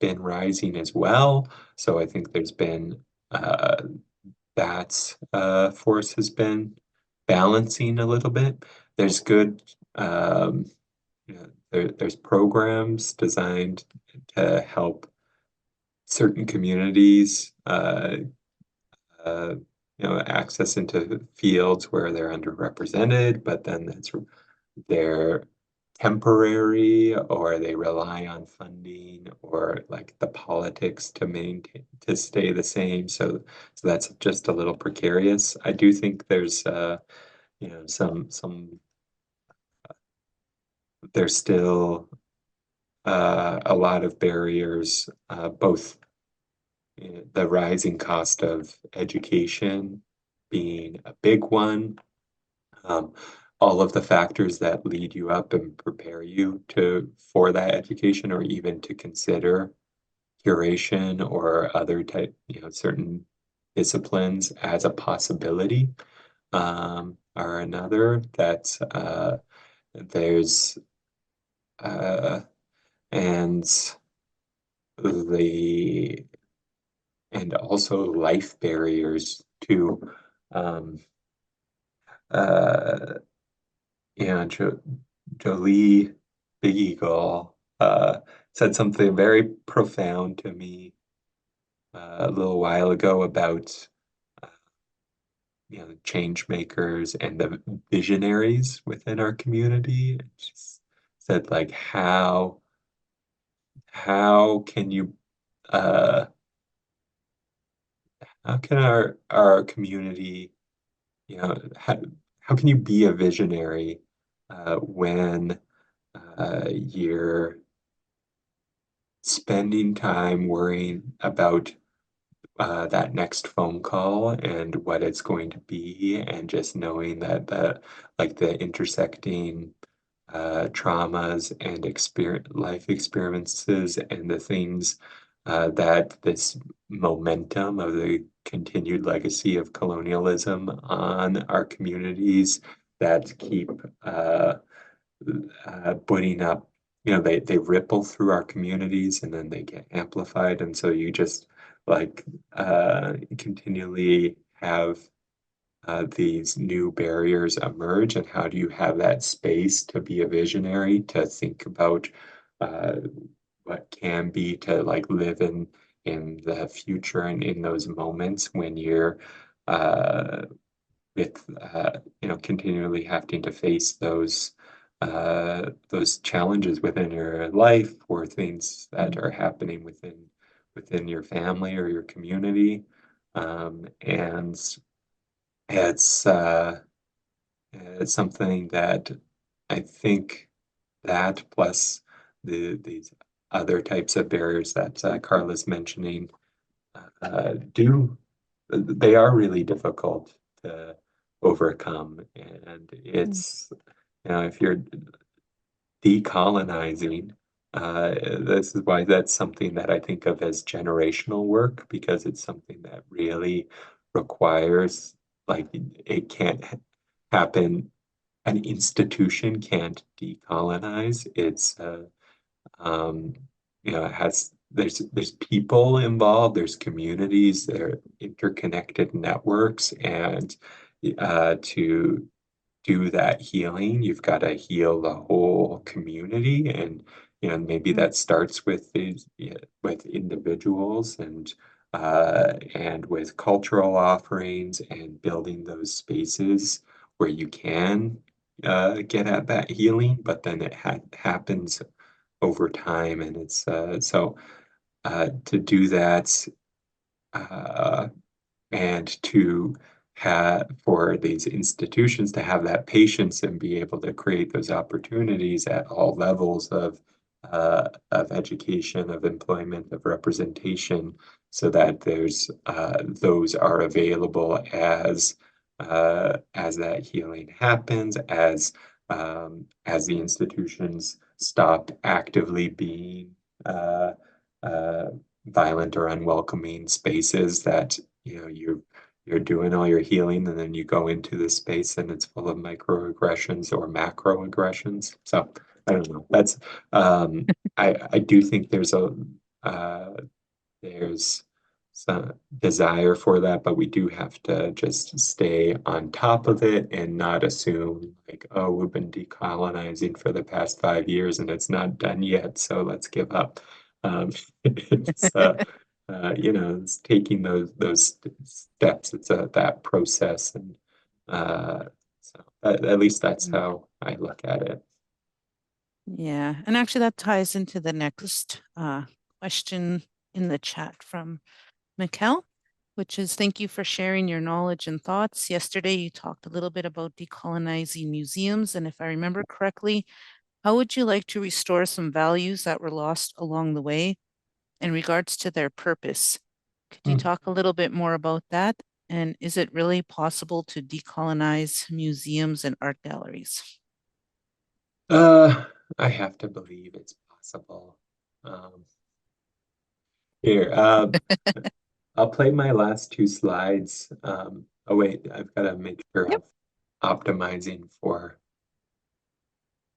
been rising as well. So I think there's been that force has been balancing a little bit. There's good, there's programs designed to help certain communities uh, access into fields where they're underrepresented, but then they're temporary or they rely on funding or like the politics to maintain to stay the same. So that's just a little precarious. I do think there's some there's still a lot of barriers, both the rising cost of education being a big one, um, all of the factors that lead you up and prepare you for that education or even to consider curation or other type, certain disciplines as a possibility, are another that there's uh, and the and also life barriers to um, uh, Jolie Big Eagle said something very profound to me a little while ago about uh, change makers and the visionaries within our community. She said like how can you uh, how can our community how can you be a visionary when you're spending time worrying about that next phone call and what it's going to be, and just knowing that the intersecting traumas and life experiences and the things that this momentum of the continued legacy of colonialism on our communities that keep putting up, they ripple through our communities and then they get amplified. And so you just like continually have these new barriers emerge. And how do you have that space to be a visionary, to think about uh, what can be, to like live in the future and in those moments when you're uh, with continually having to face those challenges within your life or things that are happening within your family or your community, and it's it's something that I think that plus these other types of barriers that Carla's mentioning do they are really difficult to overcome. And it's, if you're decolonizing, this is why that's something that I think of as generational work, because it's something that really requires, like, it can't happen. An institution can't decolonize. It's um, it has there's people involved, there's communities, there are interconnected networks, and to do that healing, you've got to heal the whole community, and maybe that starts with with individuals and with cultural offerings and building those spaces where you can get at that healing, but then it happens over time, and it's so to do that, uh, and to have for these institutions to have that patience and be able to create those opportunities at all levels of education, of employment, of representation, so that there's those are available as that healing happens, as the institutions stop actively being uh, violent or unwelcoming spaces that you're doing all your healing and then you go into this space and it's full of microaggressions or macroaggressions. So I don't know. That's I do think uh there's some desire for that, but we do have to just stay on top of it and not assume like, oh, we've been decolonizing for the past 5 years and it's not done yet, so let's give up. It's it's taking those steps. It's that process, and so at least that's how I look at it. Yeah, and actually that ties into the next question in the chat from Mikkel, which is thank you for sharing your knowledge and thoughts. Yesterday you talked a little bit about decolonizing museums, and if I remember correctly, how would you like to restore some values that were lost along the way in regards to their purpose? Could you talk a little bit more about that? And is it really possible to decolonize museums and art galleries? I have to believe it's possible. Here, I'll play my last two slides. Oh wait, I've got to make sure Yep. I'm optimizing for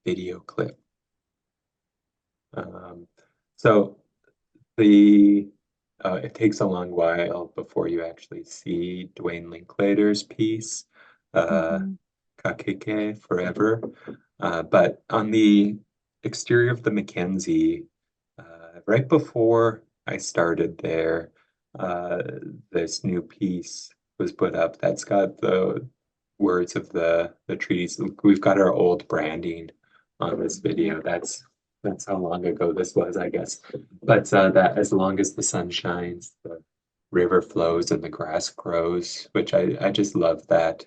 video clip. So it takes a long while before you actually see Dwayne Linklater's piece, kâ-asatêki, Forever. But on the exterior of the MacKenzie, right before I started there, this new piece was put up that's got the words of the treaties. We've got our old branding on this video. That's how long ago this was, I guess. But that as long as the sun shines, the river flows and the grass grows, which I just love that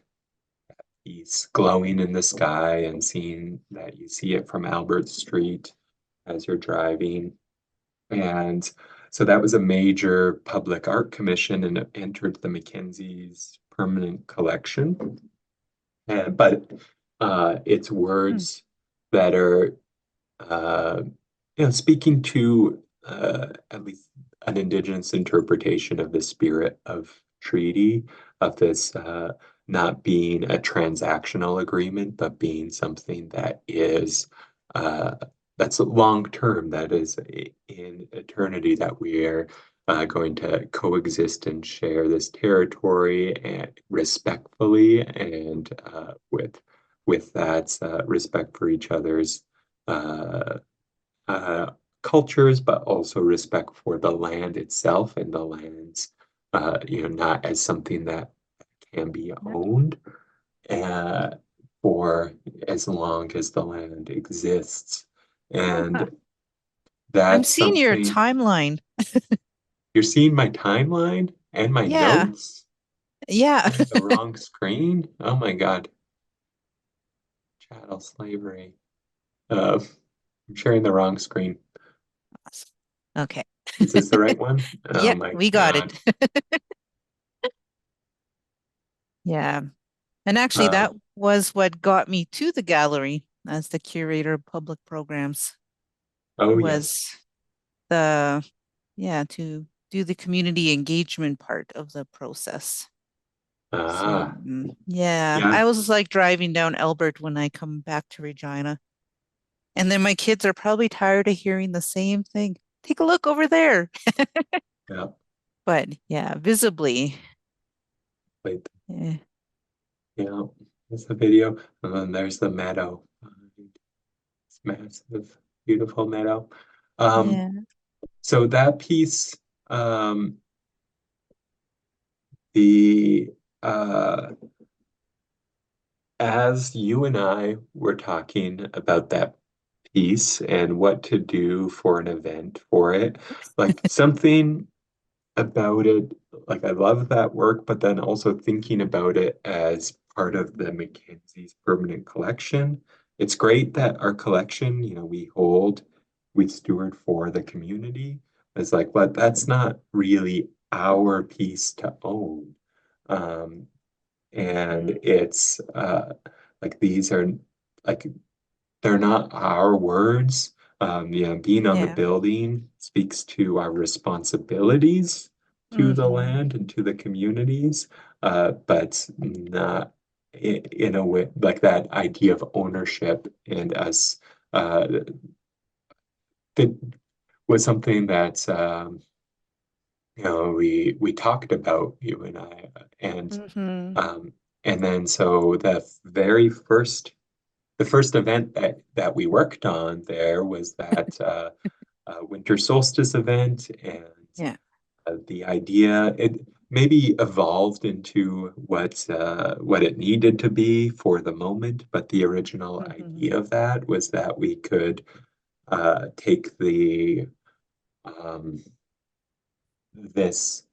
piece glowing in the sky and seeing that you see it from Albert Street as you're driving. And so that was a major public art commission and it entered the MacKenzie's permanent collection. But it's words that are speaking to at least an Indigenous interpretation of the spirit of treaty, of this not being a transactional agreement, but being something that is that's long term, that is in eternity, that we are going to coexist and share this territory and respectfully and with that respect for each other's cultures, but also respect for the land itself and the lands, not as something that can be owned for as long as the land exists. And I'm that's seeing your something. timeline. You're seeing my timeline and my notes? Yeah. The wrong screen? Oh my God. Chattel slavery. I'm sharing the wrong screen. Okay. Is this the right one? Oh Yep, my we got God. it. Yeah. And actually, that was what got me to the gallery as the curator of public programs. Oh, was to do the community engagement part of the process. Ah. Yeah, Yeah. I was like driving down Albert when I come back to Regina. And then my kids are probably tired of hearing the same thing. Take a look over there. Yeah. But yeah, visibly. Wait. Yeah. Yeah. There's the video. And then there's the meadow. It's massive, beautiful meadow. Yeah. So that piece, the as you and I were talking about that piece and what to do for an event for it, like something about it, like I love that work, but then also thinking about it as part of the MacKenzie's permanent collection. It's great that our collection, we steward for the community. It's like, but that's not really our piece to own. Um, and it's like these are like they're not our words. Being on the Yeah. building speaks to our responsibilities to the land and to the communities, but not in a way like that idea of ownership and us that was something that we talked about, you and I, um, and then so the first event that we worked on there was that winter solstice event, and Yeah. the idea it maybe evolved into what it needed to be for the moment, but the original idea of that was that we could take the this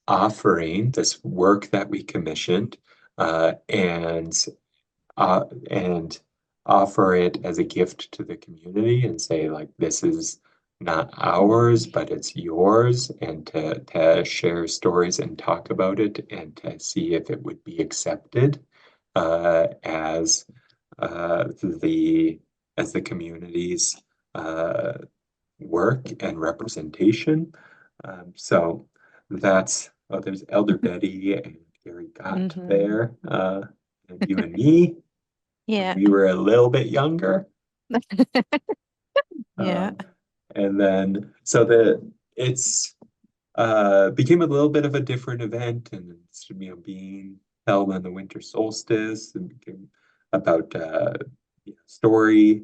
offering, this work that we commissioned, and offer it as a gift to the community and say, like, this is not ours, but it's yours, and to share stories and talk about it and to see if it would be accepted as the community's work and representation. So there's Elder Betty and Gary Gott there, and you and me. Yeah. We were a little bit younger. Yeah. And then so it's became a little bit of a different event, and it's being held on the winter solstice, and became about story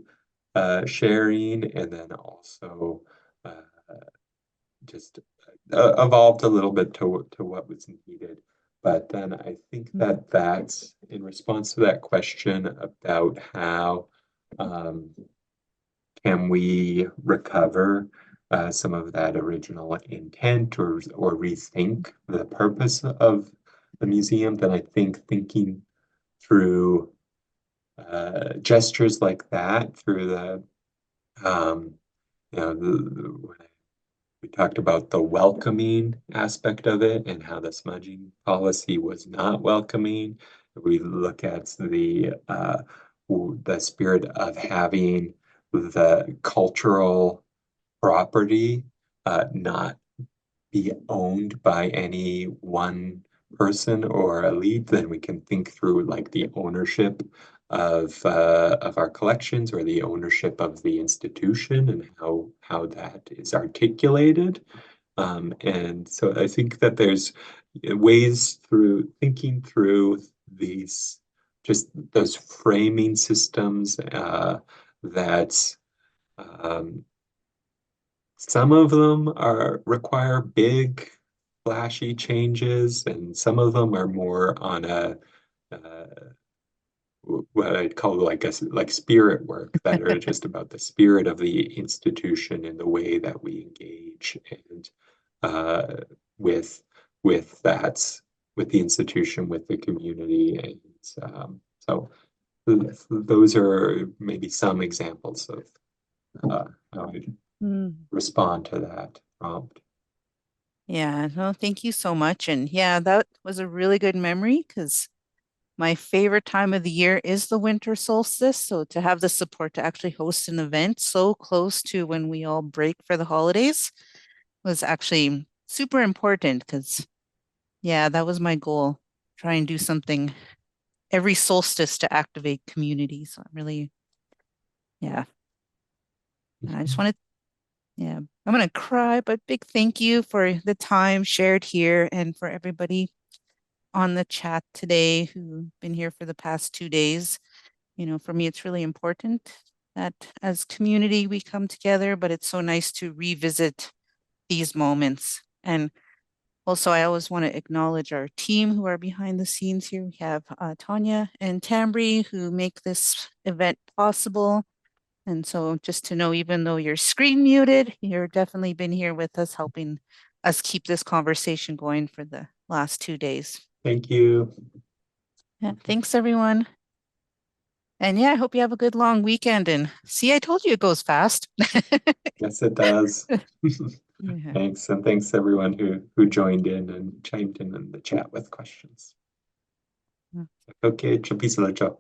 sharing, and then also uh, just evolved a little bit to what was needed. But then I think that that's in response to that question about how can we recover some of that original intent or rethink the purpose of the museum, then I think thinking through gestures like that, through the when we talked about the welcoming aspect of it and how the smudging policy was not welcoming. We look at the spirit of having the cultural property not be owned by any one person or elite, then we can think through like the ownership of our collections or the ownership of the institution and how that is articulated. And so I think that there's ways through thinking through these just those framing systems that some of them require big, flashy changes, and some of them are more on a uh, what I'd call like spirit work that are just about the spirit of the institution and the way that we engage and uh, with that with the institution, with the community, and so those are maybe some examples of how I respond to that prompt. Yeah, no, thank you so much. And yeah, that was a really good memory because my favorite time of the year is the winter solstice. So to have the support to actually host an event so close to when we all break for the holidays was actually super important because, yeah, that was my goal. Try and do something every solstice to activate community. So I'm really, yeah. And I just wanted, yeah, I'm going to cry, but big thank you for the time shared here and for everybody on the chat today who've been here for the past 2 days. You know, for me, it's really important that as community we come together, but it's so nice to revisit these moments. And also, I always want to acknowledge our team who are behind the scenes here. We have Tanya and Tambri who make this event possible. And so just to know, even though you're screen muted, you're definitely been here with us, helping us keep this conversation going for the last 2 days. Thank you. Yeah, thanks everyone. And yeah, I hope you have a good long weekend. And see, I told you it goes fast. Yes, it does. Yeah. Thanks. And thanks everyone who joined in and chimed in the chat with questions. Mm. Okay, ciao.